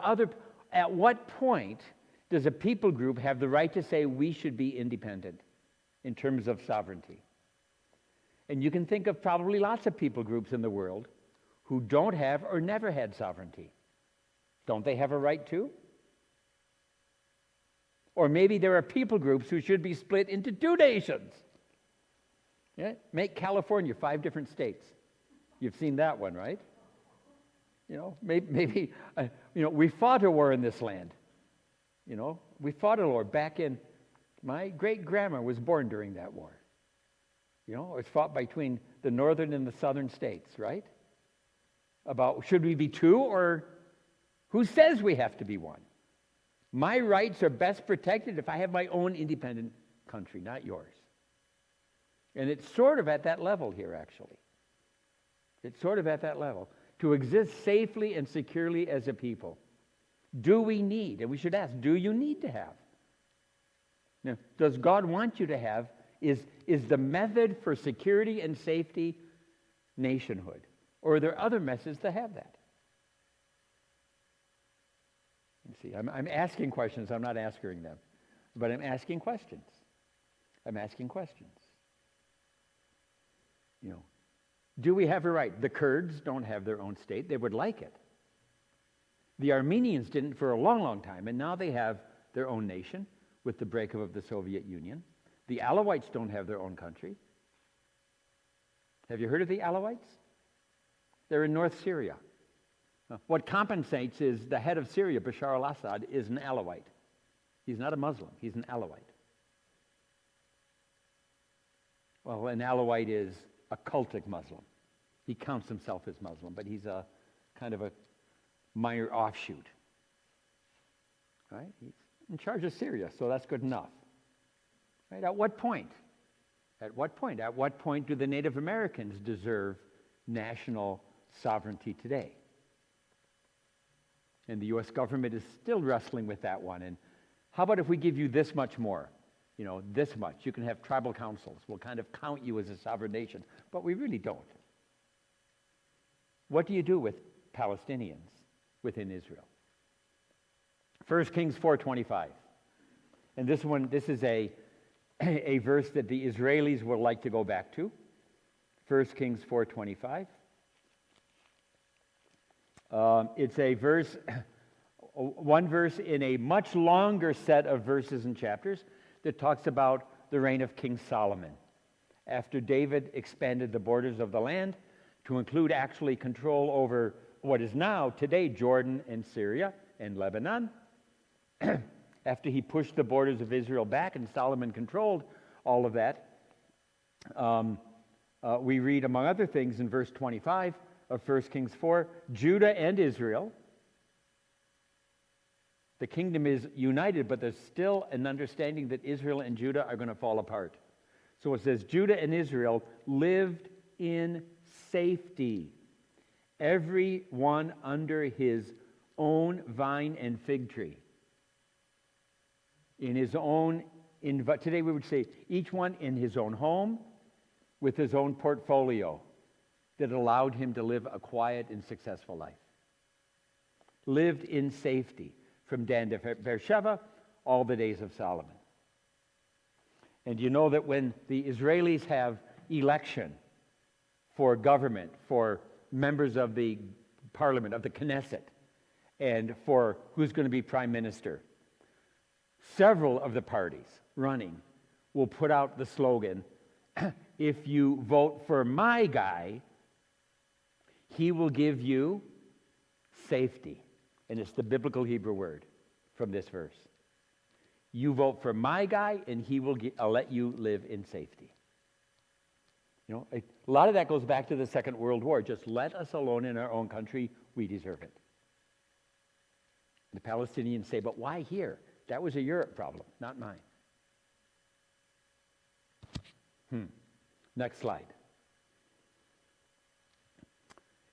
Speaker 2: at what point does a people group have the right to say we should be independent in terms of sovereignty? And you can think of probably lots of people groups in the world who don't have or never had sovereignty. Don't they have a right to? Or maybe there are people groups who should be split into 2 nations. Yeah? Make California 5 different states. You've seen that one, right? Maybe we fought a war in this land. We fought a war back in, my great-grandma was born during that war. It was fought between the northern and the southern states, right? About should we be 2 or who says we have to be 1? My rights are best protected if I have my own independent country, not yours. And it's sort of at that level here, actually. It's sort of at that level. To exist safely and securely as a people. Do we need, and we should ask, do you need to have? Now, does God want you to have, is the method for security and safety nationhood? Or are there other methods to have that? You see, I'm asking questions, I'm not answering them. But I'm asking questions. I'm asking questions. Do we have a right? The Kurds don't have their own state. They would like it. The Armenians didn't for a long, long time, and now they have their own nation with the breakup of the Soviet Union. The Alawites don't have their own country. Have you heard of the Alawites? They're in North Syria. What compensates is the head of Syria, Bashar al-Assad, is an Alawite. He's not a Muslim. He's an Alawite. Well, an Alawite is a cultic Muslim. He counts himself as Muslim, but he's a kind of a minor offshoot. Right? He's in charge of Syria, so that's good enough. Right? At what point? At what point? At what point do the Native Americans deserve national sovereignty today? And the U.S. government is still wrestling with that one. And how about if we give you this much more? This much. You can have tribal councils. We'll kind of count you as a sovereign nation. But we really don't. What do you do with Palestinians within Israel? 1 Kings 4:25. And this is a verse that the Israelis would like to go back to. 1 Kings 4:25. It's a verse, one verse in a much longer set of verses and chapters that talks about the reign of King Solomon. After David expanded the borders of the land to include actually control over what is now, today, Jordan and Syria and Lebanon. After he pushed the borders of Israel back and Solomon controlled all of that, we read, among other things, in verse 25 of 1 Kings 4, Judah and Israel. The kingdom is united, but there's still an understanding that Israel and Judah are going to fall apart. So it says, Judah and Israel lived in safety, every one under his own vine and fig tree. In his own, today we would say, each one in his own home, with his own portfolio that allowed him to live a quiet and successful life. Lived in safety from Dan to Beersheba, all the days of Solomon. And you know that when the Israelis have election for government, for members of the parliament, of the Knesset, and for who's going to be prime minister, several of the parties running will put out the slogan, if you vote for my guy, he will give you safety. And it's the biblical Hebrew word from this verse. You vote for my guy, and he will let you live in safety. A lot of that goes back to the Second World War. Just let us alone in our own country. We deserve it. The Palestinians say, but why here? That was a Europe problem, not mine. Next slide.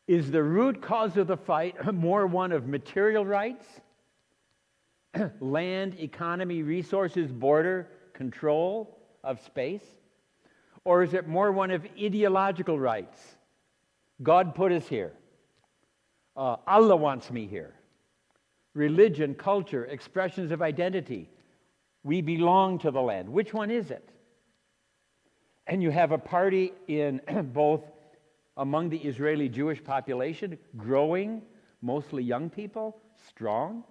Speaker 2: Is the root cause of the fight more one of material rights, land, economy, resources, border, control of space? Or is it more one of ideological rights? God put us here. Allah wants me here. Religion, culture, expressions of identity. We belong to the land. Which one is it? And you have a party in both among the Israeli Jewish population, growing, mostly young people, strong.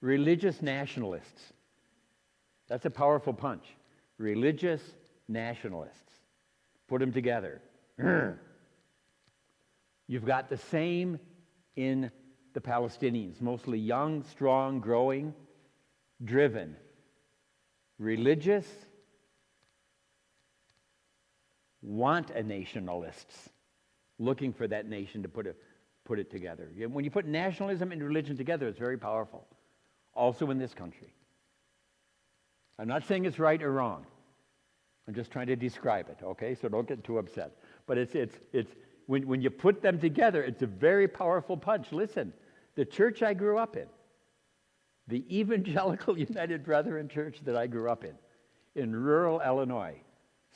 Speaker 2: Religious nationalists. That's a powerful punch. Religious nationalists. Put them together. You've got the same in the Palestinians, mostly young, strong, growing, driven. Religious, want a nationalists, looking for that nation to put it together. When you put nationalism and religion together, it's very powerful. Also in this country. I'm not saying it's right or wrong. I'm just trying to describe it, okay? So don't get too upset. But it's when you put them together, it's a very powerful punch. Listen, the church I grew up in, the Evangelical United Brethren Church that I grew up in rural Illinois,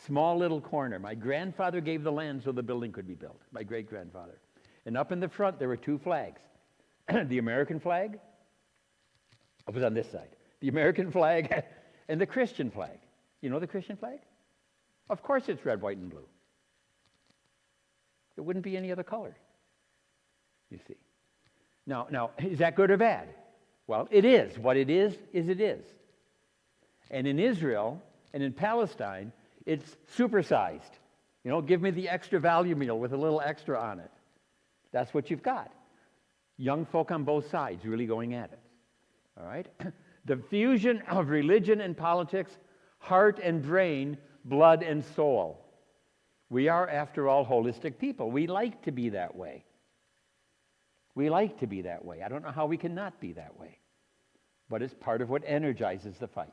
Speaker 2: small little corner. My grandfather gave the land so the building could be built, my great-grandfather. And up in the front, there were two flags. The American flag, it was on this side. The American flag and the Christian flag. You know the Christian flag? Of course it's red, white, and blue. It wouldn't be any other color, you see. Now, is that good or bad? Well, it is. What it is it is. And in Israel and in Palestine, it's supersized. You know, give me the extra value meal with a little extra on it. That's what you've got. Young folk on both sides really going at it. All right? The fusion of religion and politics, heart and brain, blood and soul. We are, after all, holistic people. We like to be that way. We like to be that way. I don't know how we can not be that way. But it's part of what energizes the fight.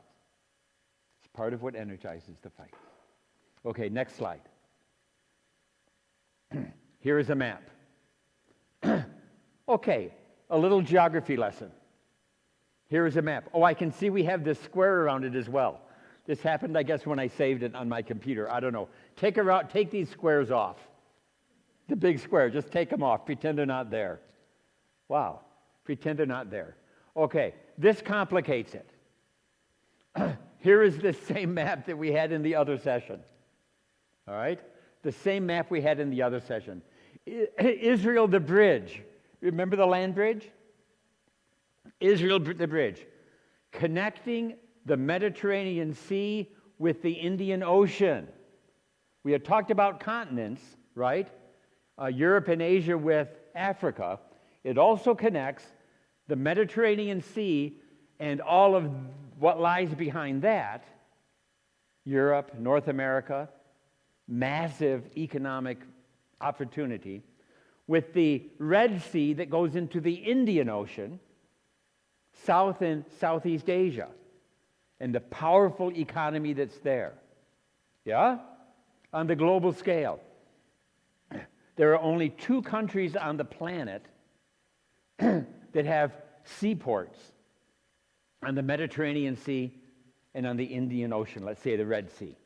Speaker 2: It's part of what energizes the fight. Okay, next slide. Here is a map. Okay, a little geography lesson. Here is a map. Oh, I can see we have this square around it as well. This happened, I guess, when I saved it on my computer. I don't know. Take these squares off. The big square, just take them off. Pretend they're not there. Wow. Pretend they're not there. Okay, this complicates it. Here is the same map that we had in the other session. All right? The same map we had in the other session. Israel, the bridge. Remember the land bridge? Israel, the bridge. Connecting the Mediterranean Sea with the Indian Ocean. We had talked about continents, right? Europe and Asia with Africa. It also connects the Mediterranean Sea and all of what lies behind that. Europe, North America, massive economic opportunity, with the Red Sea that goes into the Indian Ocean, South and Southeast Asia, and the powerful economy that's there. Yeah? On the global scale. There are only 2 countries on the planet that have seaports on the Mediterranean Sea and on the Indian Ocean, let's say the Red Sea.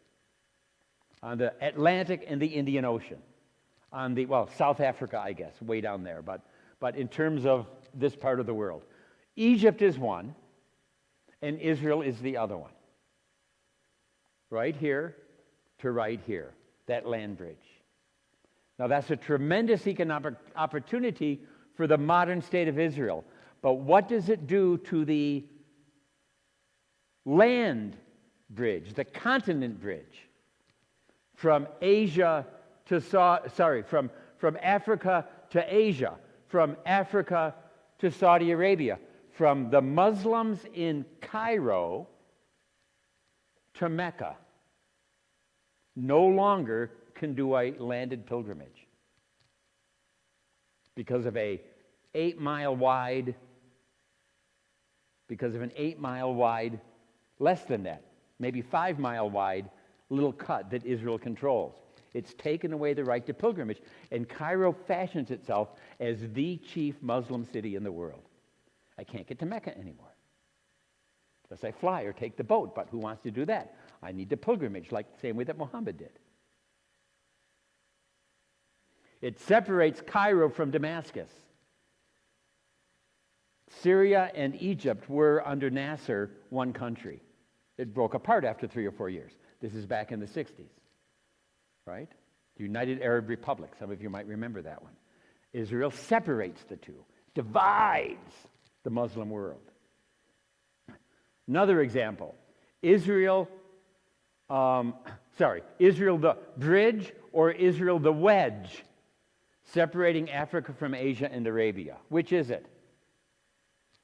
Speaker 2: On the Atlantic and the Indian Ocean. On the, South Africa, I guess, way down there, but in terms of this part of the world. Egypt is one, and Israel is the other one. Right here to right here, that land bridge. Now that's a tremendous economic opportunity for the modern state of Israel. But what does it do to the land bridge, the continent bridge? From Asia to, from Africa to Asia, from Africa to Saudi Arabia, from the Muslims in Cairo to Mecca. No longer can do a landed pilgrimage because of an 8-mile wide, less than that, maybe 5-mile wide little cut that Israel controls. It's taken away the right to pilgrimage, and Cairo fashions itself as the chief Muslim city in the world. I can't get to Mecca anymore unless I fly or take the boat, but who wants to do that? I need the pilgrimage, like the same way that Muhammad did. It separates Cairo from Damascus. Syria and Egypt were, under Nasser, one country. It broke apart after 3 or 4 years. This is back in the 60s, right? The United Arab Republic, some of you might remember that one. Israel separates the two, divides the Muslim world. Another example, Israel the bridge or Israel the wedge, separating Africa from Asia and Arabia. Which is it?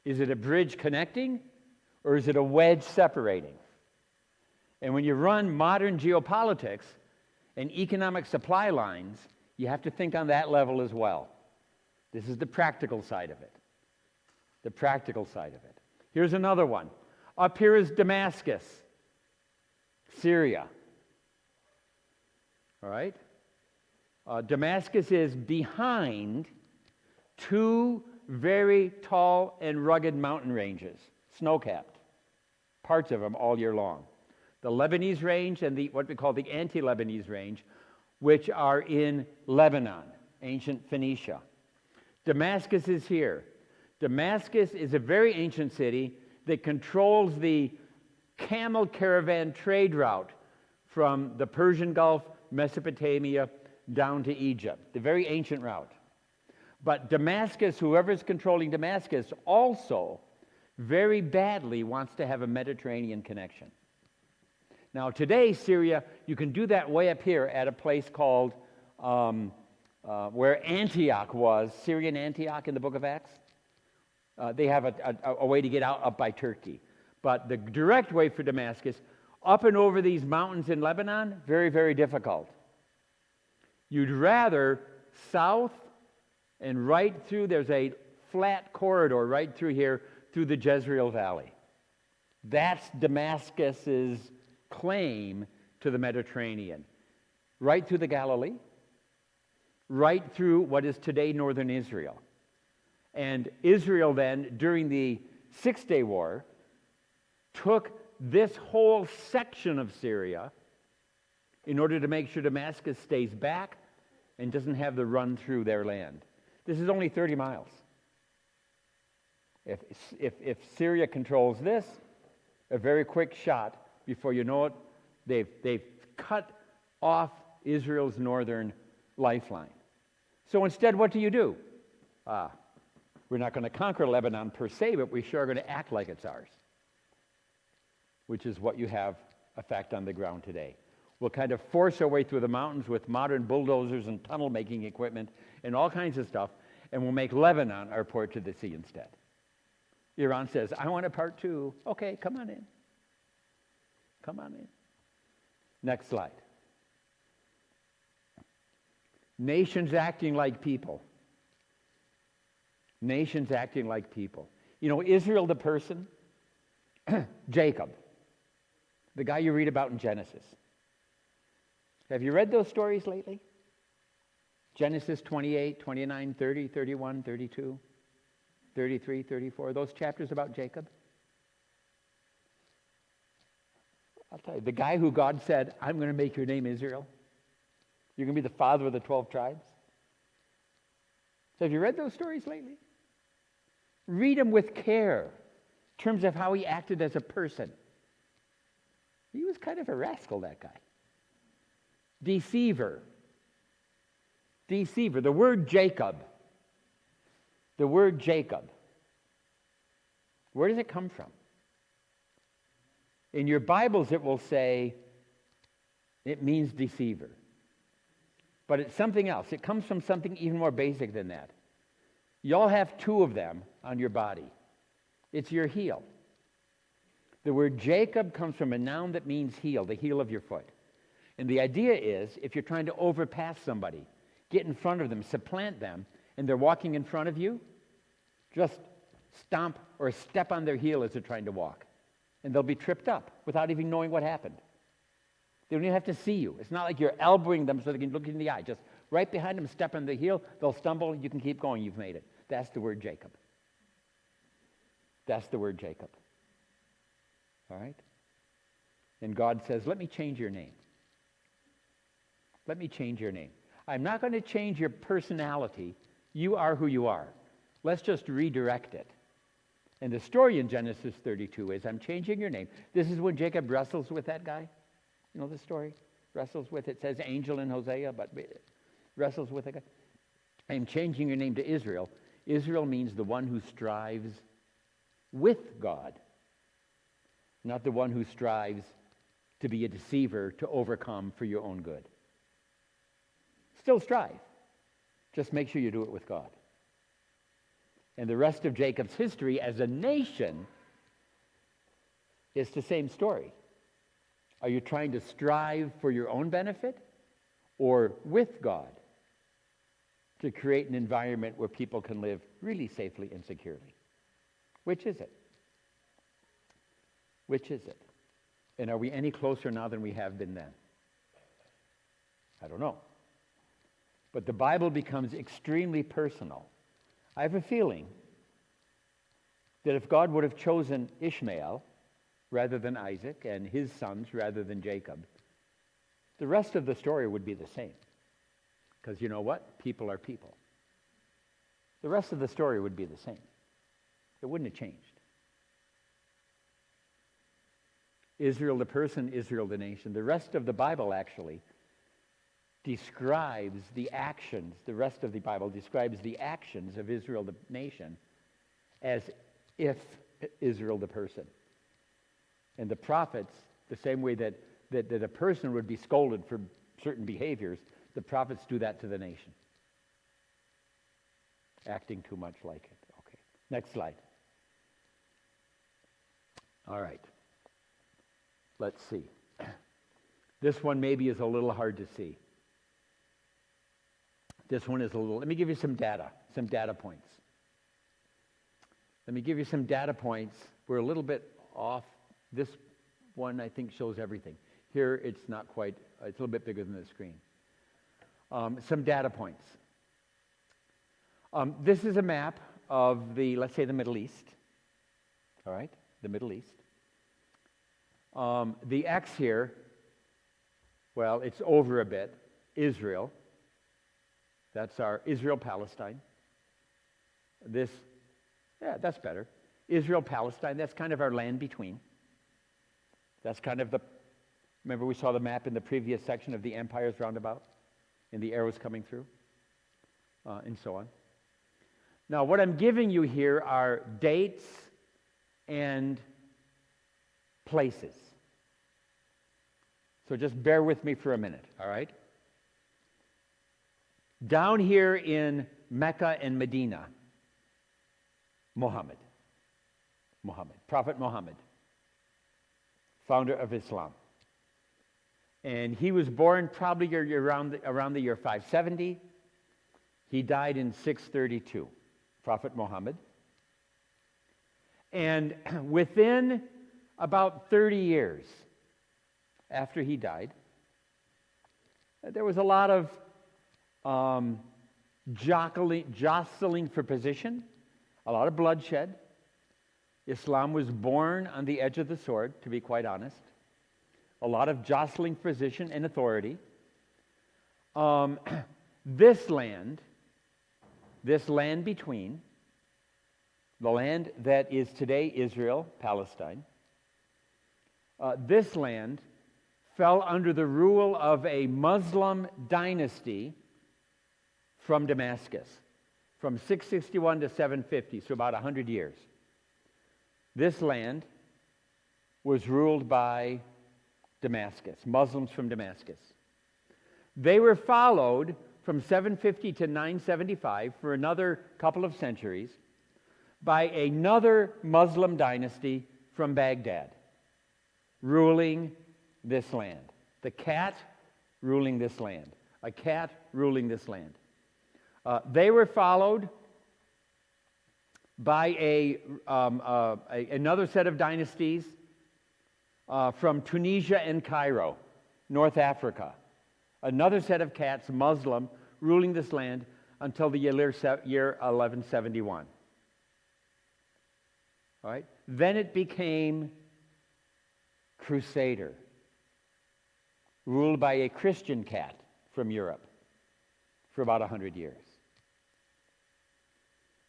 Speaker 2: Is it a bridge connecting, or is it a wedge separating? And when you run modern geopolitics and economic supply lines, you have to think on that level as well. This is the practical side of it. The practical side of it. Here's another one. Up here is Damascus, Syria. All right? Damascus is behind two very tall and rugged mountain ranges, snow-capped, parts of them all year long. The Lebanese range and what we call the anti-Lebanese range, which are in Lebanon, ancient Phoenicia. Damascus is here. Damascus is a very ancient city that controls the camel caravan trade route from the Persian Gulf, Mesopotamia, down to Egypt, the very ancient route. But Damascus, whoever's controlling Damascus, also very badly wants to have a Mediterranean connection. Now today, Syria, you can do that way up here at a place called where Antioch was, Syrian Antioch in the book of Acts. They have a way to get out up by Turkey. But the direct way for Damascus, up and over these mountains in Lebanon, very, very difficult. You'd rather south and right through, there's a flat corridor right through here, through the Jezreel Valley. That's Damascus's claim to the Mediterranean. Right through the Galilee, right through what is today northern Israel. And Israel then, during the Six-Day War, took this whole section of Syria in order to make sure Damascus stays back and doesn't have the run through their land. This is only 30 miles. If Syria controls this, a very quick shot, before you know it, they've cut off Israel's northern lifeline. So instead, what do? We're not going to conquer Lebanon per se, but we sure are going to act like it's ours, which is what you have a fact on the ground today. We'll kind of force our way through the mountains with modern bulldozers and tunnel-making equipment and all kinds of stuff, and we'll make Lebanon our port to the sea instead. Iran says, I want a part too. Okay, come on in. Come on in. Next slide. Nations acting like people. Nations acting like people. You know, Israel the person, Jacob, the guy you read about in Genesis. Have you read those stories lately? Genesis 28, 29, 30, 31, 32, 33, 34, those chapters about Jacob? I'll tell you, the guy who God said, I'm going to make your name Israel. You're going to be the father of the 12 tribes. So have you read those stories lately? Read them with care in terms of how he acted as a person. He was kind of a rascal, that guy. Deceiver. Deceiver. The word Jacob. Where does it come from? In your Bibles, it will say it means deceiver. But it's something else. It comes from something even more basic than that. You all have two of them on your body. It's your heel. The word Jacob comes from a noun that means heel, the heel of your foot. And the idea is, if you're trying to overpass somebody, get in front of them, supplant them, and they're walking in front of you, just stomp or step on their heel as they're trying to walk. And they'll be tripped up without even knowing what happened. They don't even have to see you. It's not like you're elbowing them so they can look you in the eye. Just right behind them, step on the heel, they'll stumble, you can keep going, you've made it. That's the word Jacob. That's the word Jacob. All right? And God says, let me change your name. Let me change your name. I'm not going to change your personality. You are who you are. Let's just redirect it. And the story in Genesis 32 is, I'm changing your name. This is when Jacob wrestles with that guy. You know the story? Wrestles with, it says angel in Hosea, but wrestles with a guy. I'm changing your name to Israel. Israel means the one who strives with God, not the one who strives to be a deceiver, to overcome for your own good. Still strive. Just make sure you do it with God. And the rest of Jacob's history as a nation is the same story. Are you trying to strive for your own benefit or with God to create an environment where people can live really safely and securely? Which is it? Which is it? And are we any closer now than we have been then? I don't know. But the Bible becomes extremely personal. I have a feeling that if God would have chosen Ishmael rather than Isaac and his sons rather than Jacob, the rest of the story would be the same. Because you know what? People are people. The rest of the story would be the same. It wouldn't have changed. Israel the person, Israel the nation. The rest of the Bible actually describes the actions, the rest of the Bible describes the actions of Israel the nation as if Israel the person. And the prophets, the same way that a person would be scolded for certain behaviors, the prophets do that to the nation. Acting too much like it. Okay. Next slide. All right. Let's see. This one maybe is a little hard to see. This one is a little, let me give you some data points. Let me give you some data points. We're a little bit off. This one I think shows everything. Here it's not quite, it's a little bit bigger than the screen. Some data points. This is a map of the, let's say, the Middle East. All right, the Middle East. The X here, well, it's over a bit. Israel. That's our Israel-Palestine. This, yeah, that's better. Israel-Palestine, that's kind of our land between. That's kind of the, remember we saw the map in the previous section of the empires roundabout, and the arrows coming through, and so on. Now, what I'm giving you here are dates and places. So just bear with me for a minute, all right? Down here in Mecca and Medina, Muhammad, Prophet Muhammad, founder of Islam. And he was born probably around the year 570. He died in 632, Prophet Muhammad. And within about 30 years after he died, there was a lot of jostling for position, a lot of bloodshed. Islam was born on the edge of the sword, to be quite honest. A lot of jostling for position and authority. This land between, the land that is today Israel, Palestine, this land fell under the rule of a Muslim dynasty from Damascus, from 661 to 750, so about 100 years. This land was ruled by Damascus, Muslims from Damascus. They were followed from 750 to 975 for another couple of centuries by another Muslim dynasty from Baghdad, ruling this land. The cat ruling this land. A cat ruling this land. They were followed by another set of dynasties from Tunisia and Cairo. North Africa. Another set of cats, Muslim, ruling this land until the year 1171. All right? Then it became Crusader, ruled by a Christian cat from Europe for about 100 years.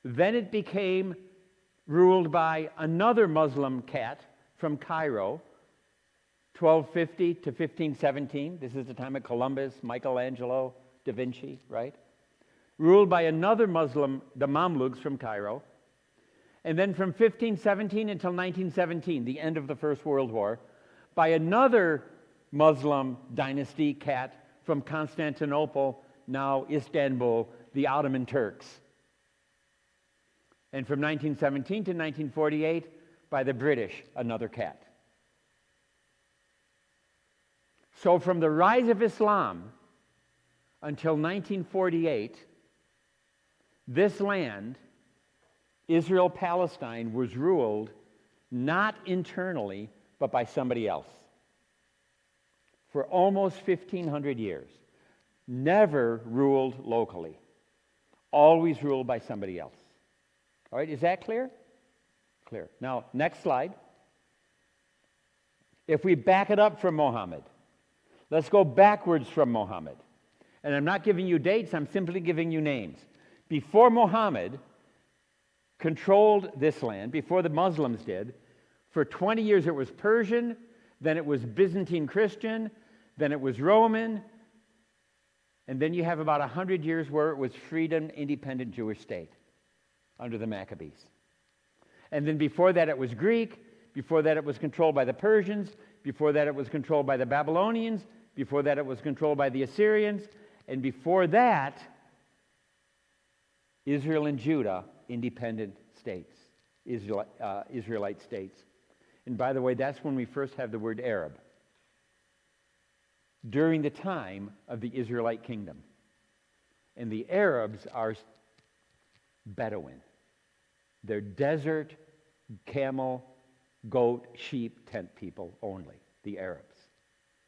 Speaker 2: Then it became ruled by another Muslim cat from Cairo, 1250 to 1517. This is the time of Columbus, Michelangelo, Da Vinci, right? Ruled by another Muslim, the Mamluks from Cairo. And then from 1517 until 1917, the end of the First World War, by another Muslim dynasty cat from Constantinople, now Istanbul, the Ottoman Turks. And from 1917 to 1948, by the British, another cat. So from the rise of Islam until 1948, this land, Israel, Palestine, was ruled not internally, but by somebody else. For almost 1,500 years. Never ruled locally. Always ruled by somebody else. All right, is that clear? Clear. Now, next slide. If we back it up from Muhammad, let's go backwards from Muhammad. And I'm not giving you dates, I'm simply giving you names. Before Muhammad controlled this land, before the Muslims did, for 20 years it was Persian, then it was Byzantine Christian, then it was Roman, and then you have about 100 years where it was freedom, independent Jewish state under the Maccabees. And then before that it was Greek, before that it was controlled by the Persians, before that it was controlled by the Babylonians, before that it was controlled by the Assyrians, and before that, Israel and Judah, independent states, Israelite states. And by the way, that's when we first have the word Arab, during the time of the Israelite kingdom. And the Arabs are Bedouin. They're desert, camel, goat, sheep, tent people only, the Arabs.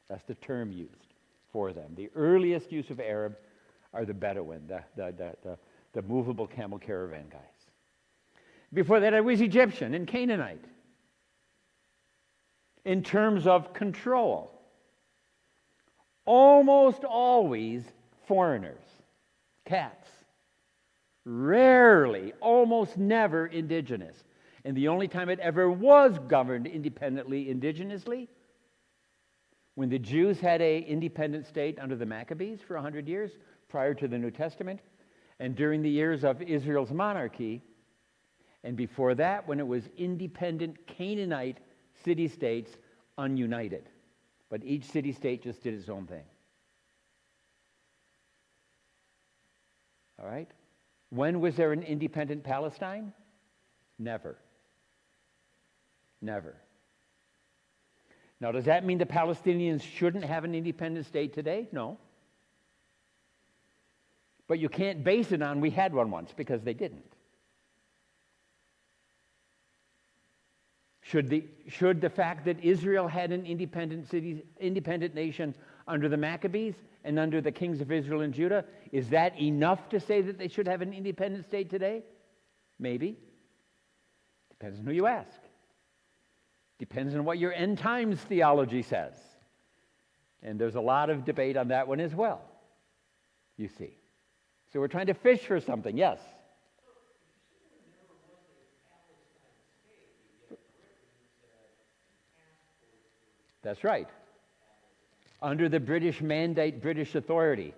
Speaker 2: That's the term used for them. The earliest use of Arab are the Bedouin, the movable camel caravan guys. Before that, it was Egyptian and Canaanite. In terms of control, almost always foreigners, cats. Rarely, almost never indigenous. And the only time it ever was governed independently, indigenously, when the Jews had an independent state under the Maccabees for 100 years prior to the New Testament, and during the years of Israel's monarchy, and before that when it was independent Canaanite city-states ununited. But each city-state just did its own thing. All right? When was there an independent Palestine? Never. Never. Now, does that mean the Palestinians shouldn't have an independent state today? No. But you can't base it on we had one once, because they didn't. Should the fact that Israel had an independent nation under the Maccabees and under the kings of Israel and Judah, is that enough to say that they should have an independent state today? Maybe. Depends on who you ask. Depends on what your end times theology says. And there's a lot of debate on that one as well, you see. So we're trying to fish for something, yes? That's right. Under the British mandate, British authority.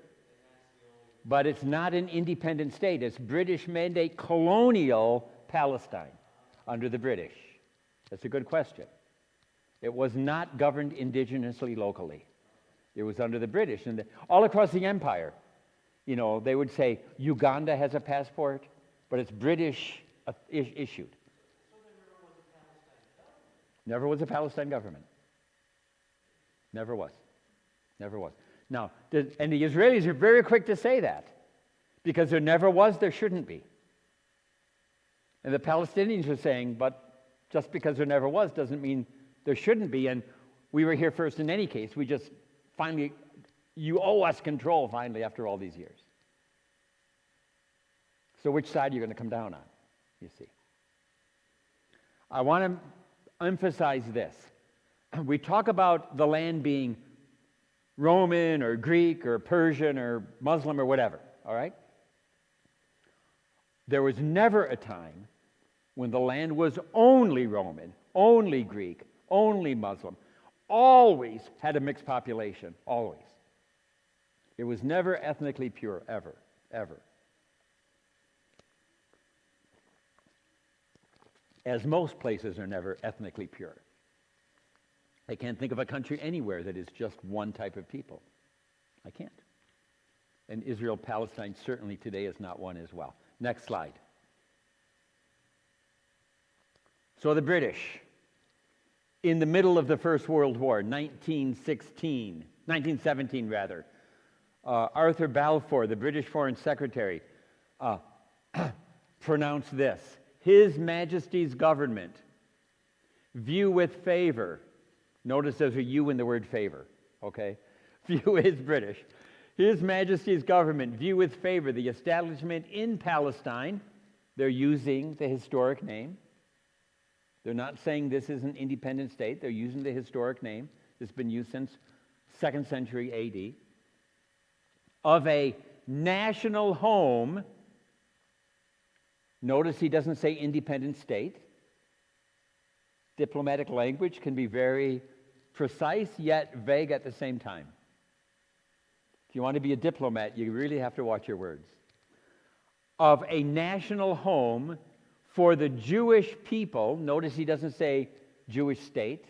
Speaker 2: But it's not an independent state. It's British mandate colonial Palestine under the British. That's a good question. It was not governed indigenously locally. It was under the British. And all across the empire, you know, they would say Uganda has a passport, but it's British issued. So there never was a Palestine government. Never was. Never was. Now, and the Israelis are very quick to say that, because there never was, there shouldn't be. And the Palestinians are saying, but just because there never was doesn't mean there shouldn't be, and we were here first in any case. We just finally, you owe us control finally after all these years. So which side are you going to come down on, you see? I want to emphasize this. We talk about the land being Roman or Greek or Persian or Muslim or whatever, all right? There was never a time when the land was only Roman, only Greek, only Muslim. Always had a mixed population, always. It was never ethnically pure, ever, ever. As most places are never ethnically pure. I can't think of a country anywhere that is just one type of people. I can't. And Israel, Palestine certainly today is not one as well. Next slide. So the British, in the middle of the First World War, 1917 rather, Arthur Balfour, the British Foreign Secretary, pronounced this: His Majesty's government view with favor. Notice there's a U in the word favor, okay? View is British. His Majesty's government view with favor the establishment in Palestine. They're using the historic name. They're not saying this is an independent state. They're using the historic name. It's been used since 2nd century AD. Of a national home. Notice he doesn't say independent state. Diplomatic language can be very precise yet vague at the same time. If you want to be a diplomat, you really have to watch your words. Of a national home for the Jewish people. Notice he doesn't say Jewish state,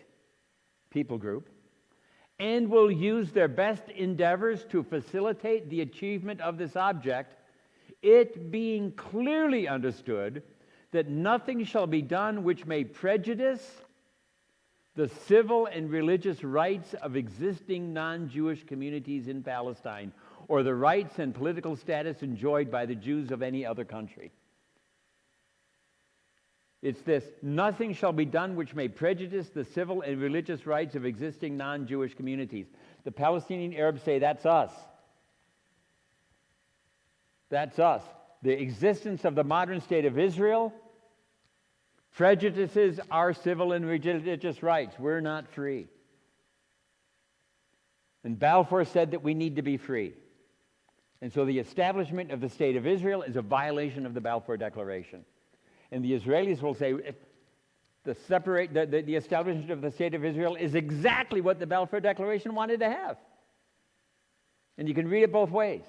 Speaker 2: people group. And will use their best endeavors to facilitate the achievement of this object, it being clearly understood that nothing shall be done which may prejudice the civil and religious rights of existing non-Jewish communities in Palestine, or the rights and political status enjoyed by the Jews of any other country. It's this: nothing shall be done which may prejudice the civil and religious rights of existing non-Jewish communities. The Palestinian Arabs say, that's us. That's us. The existence of the modern state of Israel prejudices our civil and religious rights. We're not free. And Balfour said that we need to be free. And so the establishment of the state of Israel is a violation of the Balfour Declaration. And the Israelis will say the establishment of the state of Israel is exactly what the Balfour Declaration wanted to have. And you can read it both ways.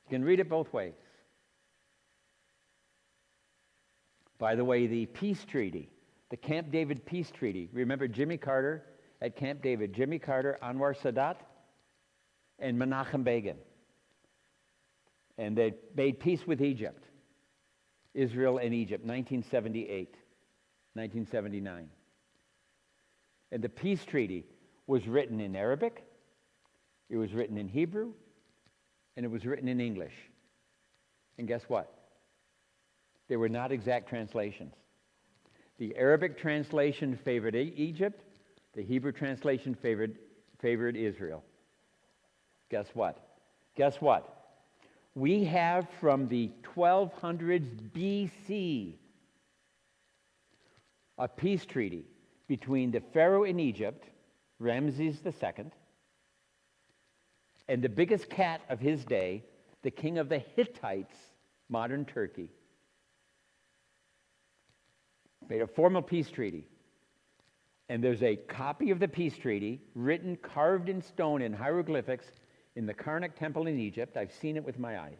Speaker 2: You can read it both ways. By the way, the peace treaty, the Camp David peace treaty, remember Jimmy Carter at Camp David, Jimmy Carter, Anwar Sadat, and Menachem Begin. And they made peace with Egypt, Israel and Egypt, 1978, 1979. And the peace treaty was written in Arabic, it was written in Hebrew, and it was written in English. And guess what? They were not exact translations. The Arabic translation favored Egypt. The Hebrew translation favored Israel. Guess what? Guess what? We have from the 1200s BC a peace treaty between the Pharaoh in Egypt, Ramses II, and the biggest cat of his day, the king of the Hittites, modern Turkey. Made a formal peace treaty. And there's a copy of the peace treaty written, carved in stone in hieroglyphics in the Karnak temple in Egypt. I've seen it with my eyes.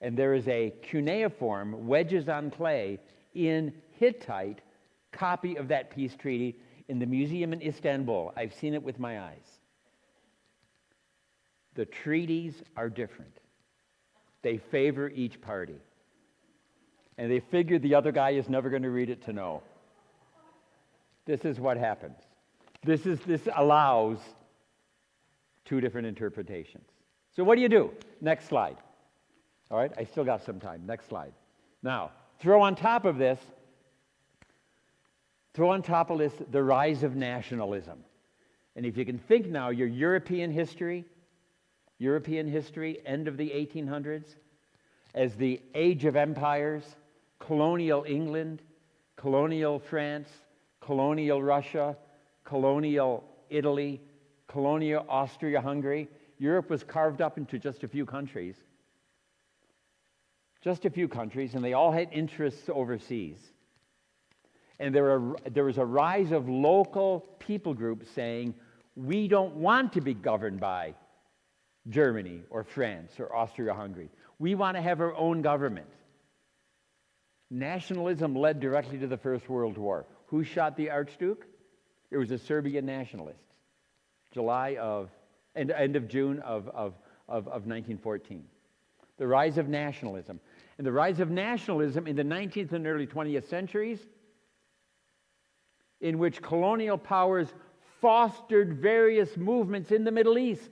Speaker 2: And there is a cuneiform, wedges on clay, in Hittite copy of that peace treaty in the museum in Istanbul. I've seen it with my eyes. The treaties are different. They favor each party. And they figure the other guy is never going to read it to know. This is what happens. This allows two different interpretations. So what do you do? Next slide. All right, I still got some time. Next slide. Now, throw on top of this the rise of nationalism. And if you can think now, your European history, end of the 1800s, as the age of empires, colonial England, colonial France, colonial Russia, colonial Italy, colonial Austria-Hungary. Europe was carved up into just a few countries. Just a few countries, and they all had interests overseas. And there was a rise of local people groups saying, we don't want to be governed by Germany or France or Austria-Hungary. We want to have our own government. Nationalism led directly to the First World War. Who shot the Archduke? It was the Serbian nationalists. End of June of 1914. The rise of nationalism. And the rise of nationalism in the 19th and early 20th centuries, in which colonial powers fostered various movements in the Middle East.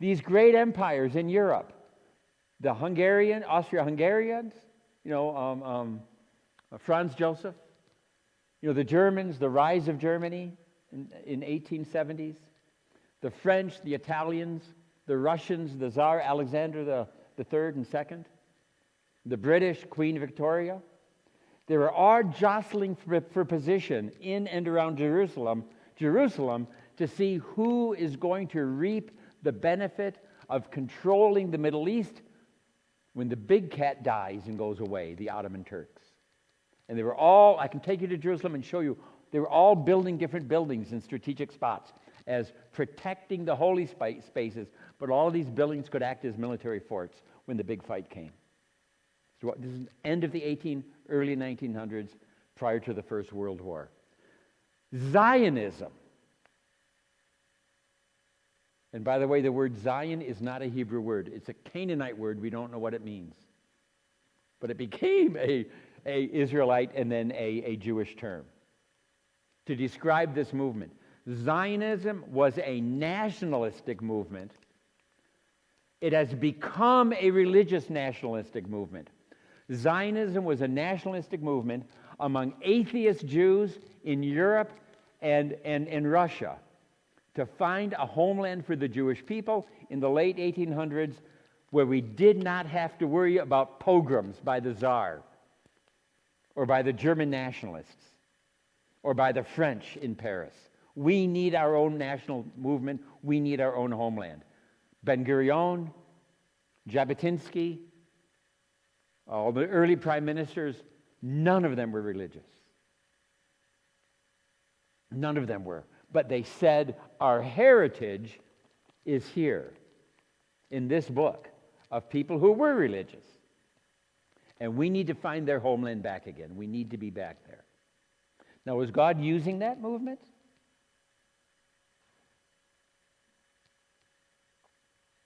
Speaker 2: These great empires in Europe, the Austro-Hungarians, Franz Joseph, the Germans, the rise of Germany in 1870s, the French, the Italians, the Russians, the Tsar Alexander the Third and Second, the British, Queen Victoria. They were all jostling for position in and around Jerusalem to see who is going to reap the benefit of controlling the Middle East when the big cat dies and goes away, the Ottoman Turks. And they were all, I can take you to Jerusalem and show you, they were all building different buildings in strategic spots as protecting the holy spaces, but all of these buildings could act as military forts when the big fight came. So this is the end of the early 1900s, prior to the First World War. Zionism. And by the way, the word Zion is not a Hebrew word. It's a Canaanite word. We don't know what it means. But it became a Israelite and then a Jewish term to describe this movement. Zionism was a nationalistic movement. It has become a religious nationalistic movement. Zionism was a nationalistic movement among atheist Jews in Europe and in Russia to find a homeland for the Jewish people in the late 1800s where we did not have to worry about pogroms by the Tsar or by the German nationalists or by the French in Paris. We need our own national movement. We need our own homeland. Ben-Gurion, Jabotinsky, all the early prime ministers, none of them were religious. None of them were. But they said, our heritage is here in this book of people who were religious. And we need to find their homeland back again. We need to be back there. Now, was God using that movement?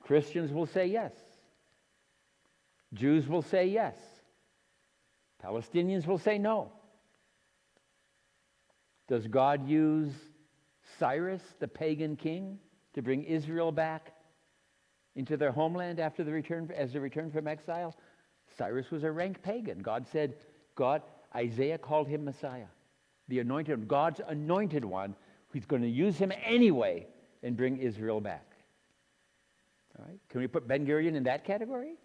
Speaker 2: Christians will say yes. Jews will say yes. Palestinians will say no. Does God use Cyrus, the pagan king, to bring Israel back into their homeland as a return from exile? Cyrus was a rank pagan. Isaiah called him Messiah, the anointed one, God's anointed one, who's going to use him anyway and bring Israel back. All right? Can we put Ben-Gurion in that category?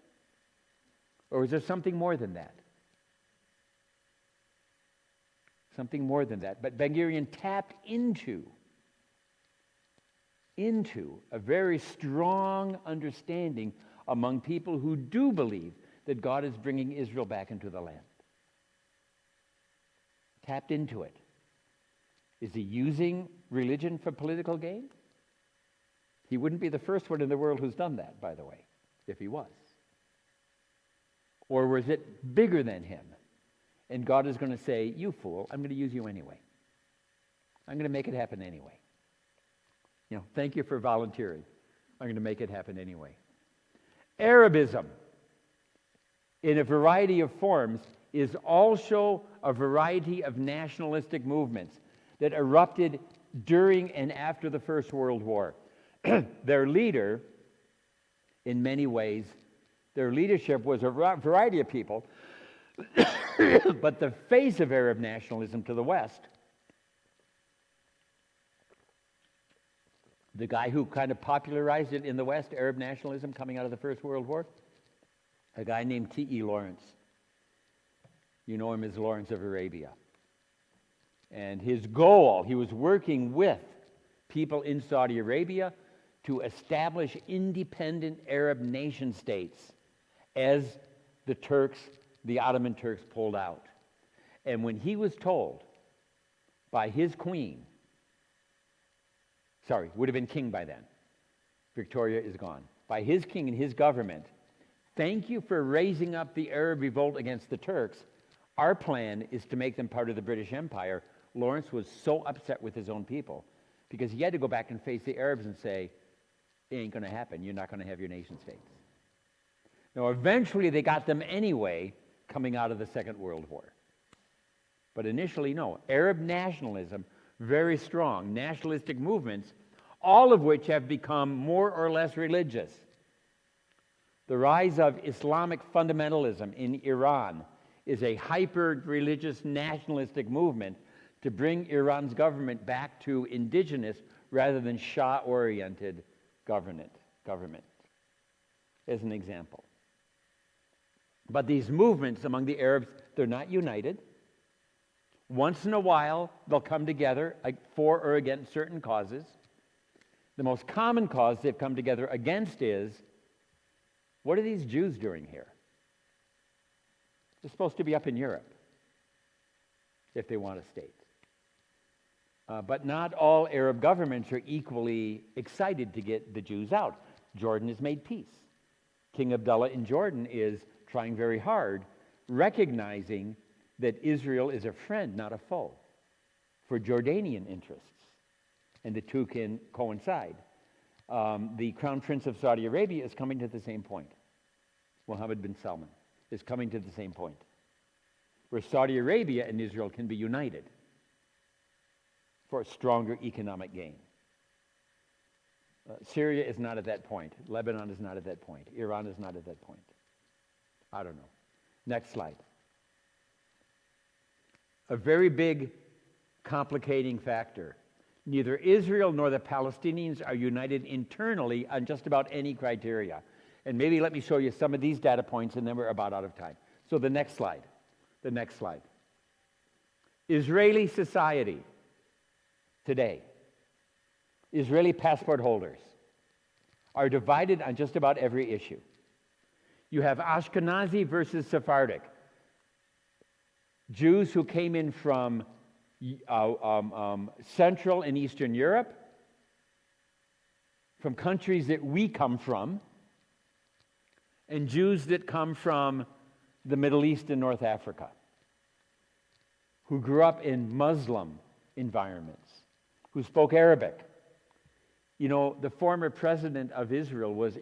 Speaker 2: Or is there something more than that? Something more than that. But Ben-Gurion tapped into a very strong understanding among people who do believe that God is bringing Israel back into the land. Tapped into it. Is he using religion for political gain? He wouldn't be the first one in the world who's done that, by the way, if he was. Or was it bigger than him? And God is going to say, you fool, I'm going to use you anyway. I'm going to make it happen anyway. Thank you for volunteering. I'm going to make it happen anyway. Arabism, in a variety of forms, is also a variety of nationalistic movements that erupted during and after the First World War. Their leader, in many ways, their leadership was a variety of people, but the face of Arab nationalism to the west The guy who kind of popularized it in the West, Arab nationalism coming out of the First World War, a guy named T.E. Lawrence. You know him as Lawrence of Arabia. And his goal, he was working with people in Saudi Arabia to establish independent Arab nation states as the Turks, the Ottoman Turks, pulled out. And when he was told by his queen, would have been king by then, Victoria is gone, by his king and his government, thank you for raising up the Arab revolt against the Turks. Our plan is to make them part of the British Empire. Lawrence was so upset with his own people because he had to go back and face the Arabs and say, it ain't going to happen. You're not going to have your nation states. Now, eventually they got them anyway coming out of the Second World War. But initially, no. Arab nationalism, very strong. Nationalistic movements, all of which have become more or less religious. The rise of Islamic fundamentalism in Iran is a hyper-religious nationalistic movement to bring Iran's government back to indigenous rather than Shah-oriented government, as an example. But these movements among the Arabs, they're not united. Once in a while, they'll come together for or against certain causes. The most common cause they've come together against is, what are these Jews doing here? They're supposed to be up in Europe if they want a state. But not all Arab governments are equally excited to get the Jews out. Jordan has made peace. King Abdullah in Jordan is trying very hard, recognizing that Israel is a friend, not a foe, for Jordanian interests. And the two can coincide. The Crown Prince of Saudi Arabia is coming to the same point. Mohammed bin Salman is coming to the same point, where Saudi Arabia and Israel can be united for a stronger economic gain. Syria is not at that point. Lebanon is not at that point. Iran is not at that point. I don't know. Next slide. A very big complicating factor. Neither Israel nor the Palestinians are united internally on just about any criteria. And maybe let me show you some of these data points, and then we're about out of time. So the next slide. Israeli society today, Israeli passport holders, are divided on just about every issue. You have Ashkenazi versus Sephardic. Jews who came in from Central and Eastern Europe, from countries that we come from, and Jews that come from the Middle East and North Africa, who grew up in Muslim environments, who spoke Arabic. You know, the former president of Israel was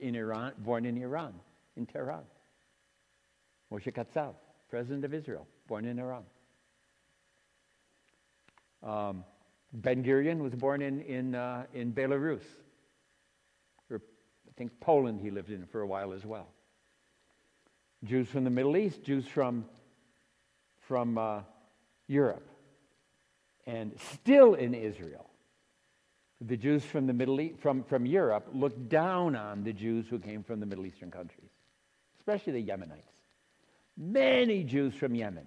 Speaker 2: born in Iran, in Tehran. Moshe Katsav, president of Israel, born in Iran. Ben Gurion was born in Belarus, or I think Poland he lived in for a while as well. Jews from the Middle East, Jews from Europe, and still in Israel, the Jews from the Middle East, from Europe, looked down on the Jews who came from the Middle Eastern countries, especially the Yemenites. Many Jews from Yemen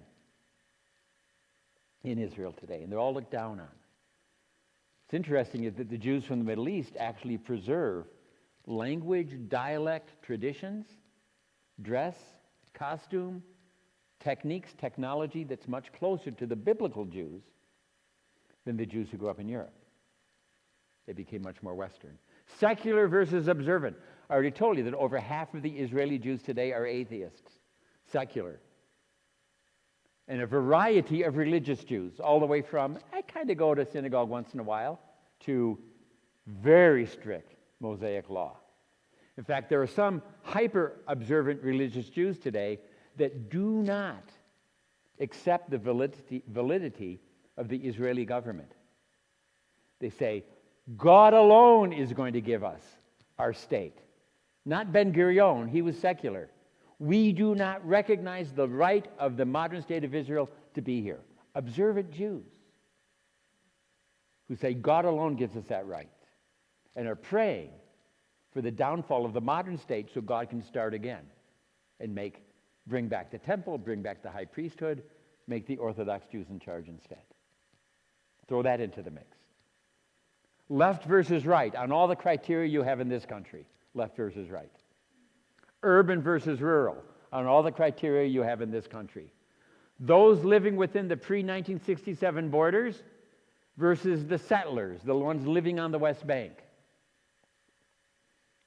Speaker 2: in Israel today, and they're all looked down on. What's interesting is that the Jews from the Middle East actually preserve language, dialect, traditions, dress, costume, techniques, technology that's much closer to the biblical Jews than the Jews who grew up in Europe. They became much more Western. Secular versus observant. I already told you that over half of the Israeli Jews today are atheists, secular. And a variety of religious Jews, all the way from, I kind of go to synagogue once in a while, to very strict Mosaic law. In fact, there are some hyper-observant religious Jews today that do not accept the validity of the Israeli government. They say, God alone is going to give us our state. Not Ben Gurion, he was secular. We do not recognize the right of the modern state of Israel to be here. Observant Jews who say God alone gives us that right. and are praying for the downfall of the modern state so God can start again and bring back the temple, bring back the high priesthood, make the Orthodox Jews in charge instead. Throw that into the mix. Left versus right on all the criteria you have in this country. Left versus right. Urban versus rural on all the criteria you have in this country. Those living within the pre-1967 borders versus the settlers, the ones living on the West Bank.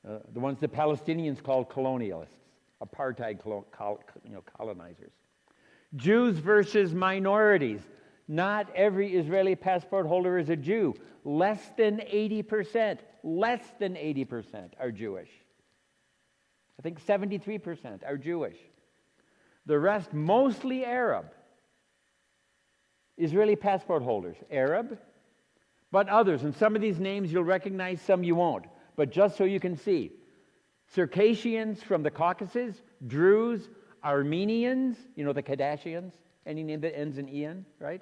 Speaker 2: The ones the Palestinians called colonialists, apartheid colonizers. Jews versus minorities. Not every Israeli passport holder is a Jew. Less than 80% are Jewish. I think 73% are Jewish. The rest, mostly Arab. Israeli passport holders, Arab, but others. And some of these names you'll recognize, some you won't. But just so you can see, Circassians from the Caucasus, Druze, Armenians, you know the Kardashians, any name that ends in Ian, right?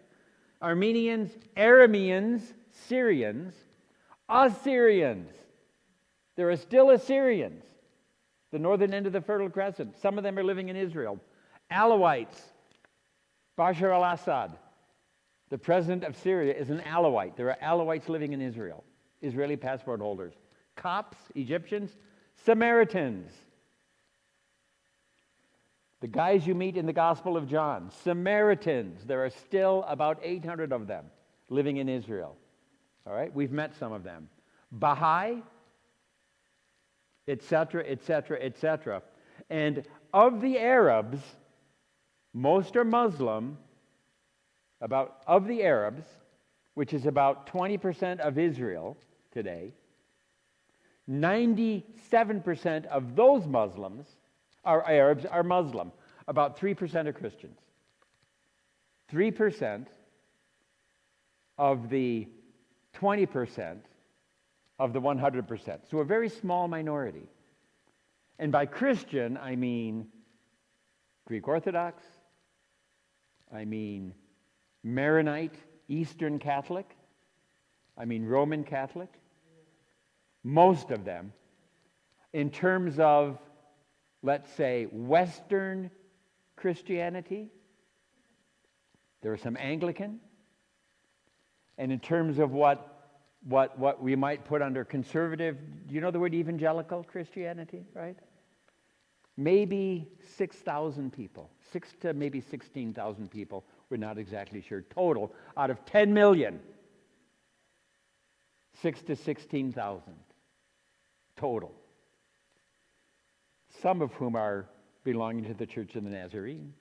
Speaker 2: Armenians, Arameans, Syrians, Assyrians. There are still Assyrians, the northern end of the Fertile Crescent. Some of them are living in Israel. Alawites, Bashar al-Assad, the president of Syria, is an Alawite. There are Alawites living in Israel, Israeli passport holders. Copts, Egyptians, Samaritans. The guys you meet in the Gospel of John, Samaritans. There are still about 800 of them living in Israel. All right, we've met some of them. Baha'i, etc., etc., etc. And of the Arabs, most are Muslim. Of the Arabs, which is about 20% of Israel today, 97% of those Muslims Arabs are Muslim. About 3% are Christians. 3% of the 20% of the 100%. So a very small minority. And by Christian, I mean Greek Orthodox, I mean Maronite, Eastern Catholic, I mean Roman Catholic. Most of them, in terms of, let's say, Western Christianity, there are some Anglican, and in terms of what we might put under conservative, do you know the word evangelical Christianity, right? Maybe 6,000 people, 6 to maybe 16,000 people, we're not exactly sure, total, out of 10 million, 6 to 16,000 total. Some of whom are belonging to the Church of the Nazarene,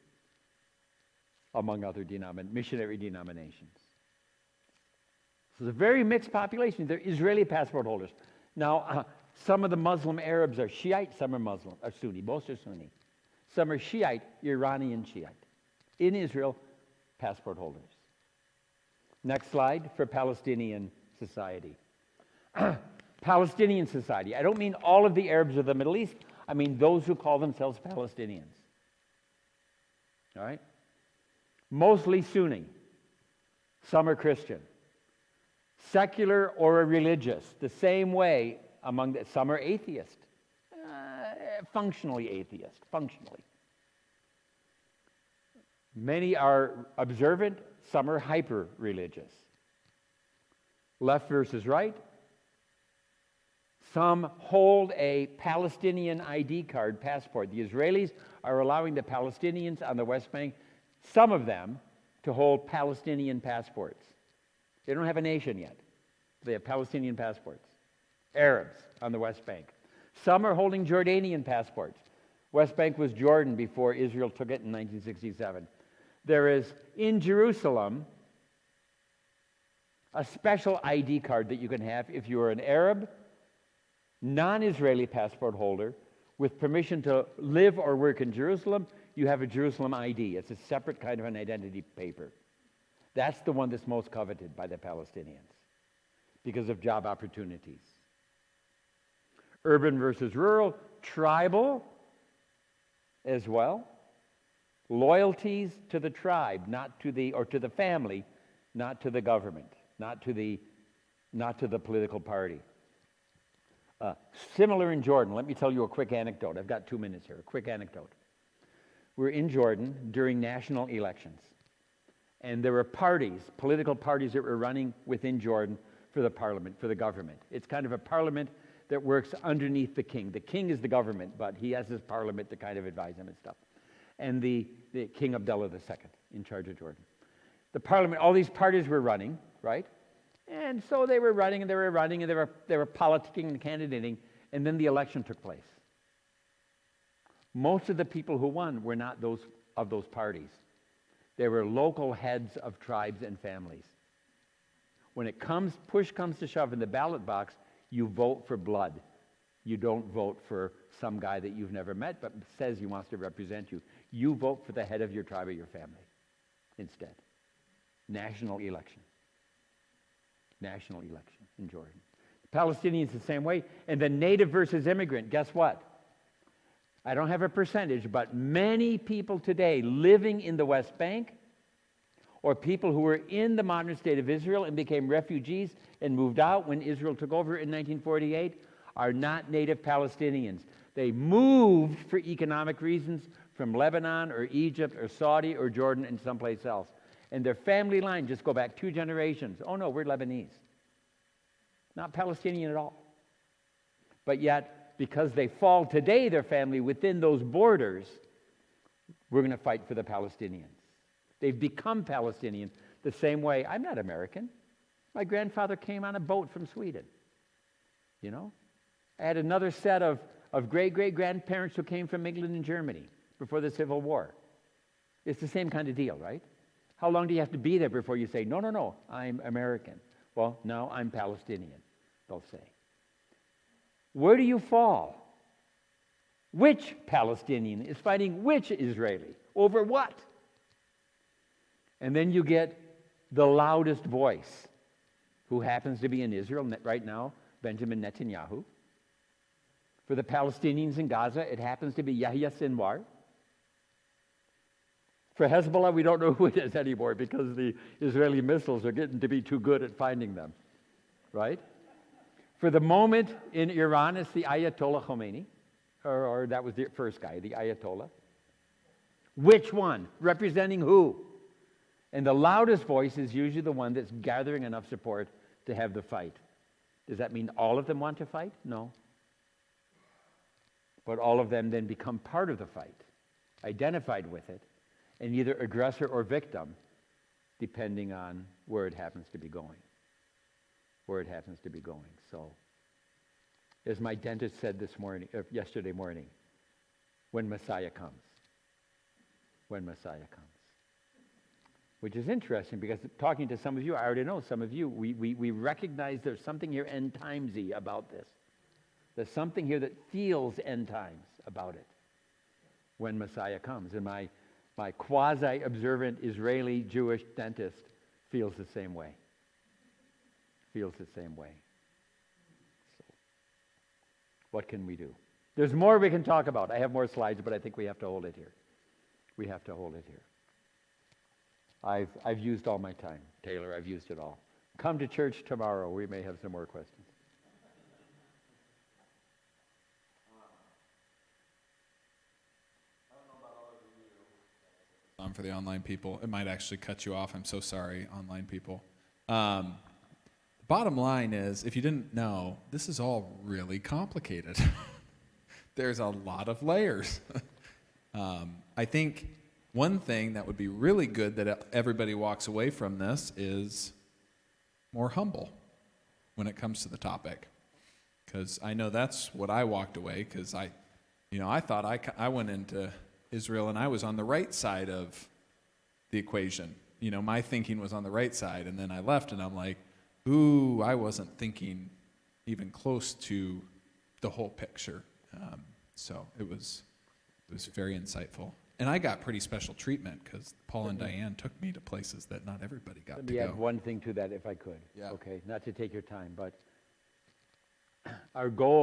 Speaker 2: among other missionary denominations. So it's a very mixed population. They're Israeli passport holders. Now, some of the Muslim Arabs are Shiite, some are Muslim, are Sunni, most are Sunni. Some are Shiite, Iranian Shiite. In Israel, passport holders. Next slide for Palestinian society. Palestinian society. I don't mean all of the Arabs of the Middle East. I mean those who call themselves Palestinians. All right? Mostly Sunni. Some are Christian. Secular or religious. The same way some are atheist. Functionally atheist. Functionally. Many are observant. Some are hyper-religious. Left versus right. Some hold a Palestinian ID card, passport. The Israelis are allowing the Palestinians on the West Bank, some of them, to hold Palestinian passports. They don't have a nation yet. They have Palestinian passports. Arabs on the West Bank. Some are holding Jordanian passports. West Bank was Jordan before Israel took it in 1967. There is, in Jerusalem, a special ID card that you can have if you are an Arab, non-Israeli passport holder with permission to live or work in Jerusalem. You have a Jerusalem ID. It's a separate kind of an identity paper. That's the one that's most coveted by the Palestinians because of job opportunities. Urban versus rural, tribal as well. Loyalties to the tribe, to the family, not to the government, not to the political party. Similar in Jordan. Let me tell you a quick anecdote. I've got 2 minutes here. A quick anecdote. We're in Jordan during national elections. And there were parties, political parties that were running within Jordan for the parliament, for the government. It's kind of a parliament that works underneath the king. The king is the government, but he has his parliament to kind of advise him and stuff. And the King Abdullah II in charge of Jordan. The parliament, all these parties were running, right? And so they were running and they were running and they were politicking and candidating, and then the election took place. Most of the people who won were not those of those parties. They were local heads of tribes and families. When push comes to shove in the ballot box, you vote for blood. You don't vote for some guy that you've never met but says he wants to represent you. You vote for the head of your tribe or your family instead. National election. National election in Jordan. The Palestinians the same way. And the native versus immigrant, guess what? I don't have a percentage, but many people today living in the West Bank or people who were in the modern state of Israel and became refugees and moved out when Israel took over in 1948 are not native Palestinians. They moved for economic reasons from Lebanon or Egypt or Saudi or Jordan and someplace else. And their family line just go back 2 generations. Oh no, we're Lebanese. Not Palestinian at all. But yet, because they fall today, their family, within those borders, we're going to fight for the Palestinians. They've become Palestinian the same way. I'm not American. My grandfather came on a boat from Sweden. You know? I had another set of great-great-grandparents who came from England and Germany before the Civil War. It's the same kind of deal, right? How long do you have to be there before you say, no, I'm American? Well, no, I'm Palestinian, they'll say. Where do you fall? Which Palestinian is fighting which Israeli? Over what? And then you get the loudest voice, who happens to be in Israel right now, Benjamin Netanyahu. For the Palestinians in Gaza, it happens to be Yahya Sinwar. For Hezbollah, we don't know who it is anymore because the Israeli missiles are getting to be too good at finding them, right? For the moment in Iran, it's the Ayatollah Khomeini, or that was the first guy, the Ayatollah. Which one? Representing who? And the loudest voice is usually the one that's gathering enough support to have the fight. Does that mean all of them want to fight? No. But all of them then become part of the fight, identified with it, and either aggressor or victim, depending on where it happens to be going. Where it happens to be going. So, as my dentist said yesterday morning, when Messiah comes. When Messiah comes. Which is interesting because talking to some of you, I already know some of you, we recognize there's something here end timesy about this. There's something here that feels end times about it when Messiah comes. And my quasi-observant Israeli Jewish dentist feels the same way. Feels the same way. So, what can we do? There's more we can talk about. I have more slides, but I think we have to hold it here. We have to hold it here. I've used all my time, Taylor. I've used it all. Come to church tomorrow. We may have some more questions.
Speaker 1: For the online people, it might actually cut you off. I'm so sorry, online people. Bottom line is, if you didn't know, this is all really complicated. There's a lot of layers. I think one thing that would be really good that everybody walks away from this is more humble when it comes to the topic. Because I know that's what I walked away, because I thought I went into Israel and I was on the right side of the equation. My thinking was on the right side, and then I left and I'm like, ooh, I wasn't thinking even close to the whole picture. So it was very insightful. And I got pretty special treatment because Paul and Diane took me to places that not everybody got to go.
Speaker 2: Let me add one thing to that if I could.
Speaker 1: Yeah.
Speaker 2: Okay, not to take your time, but our goal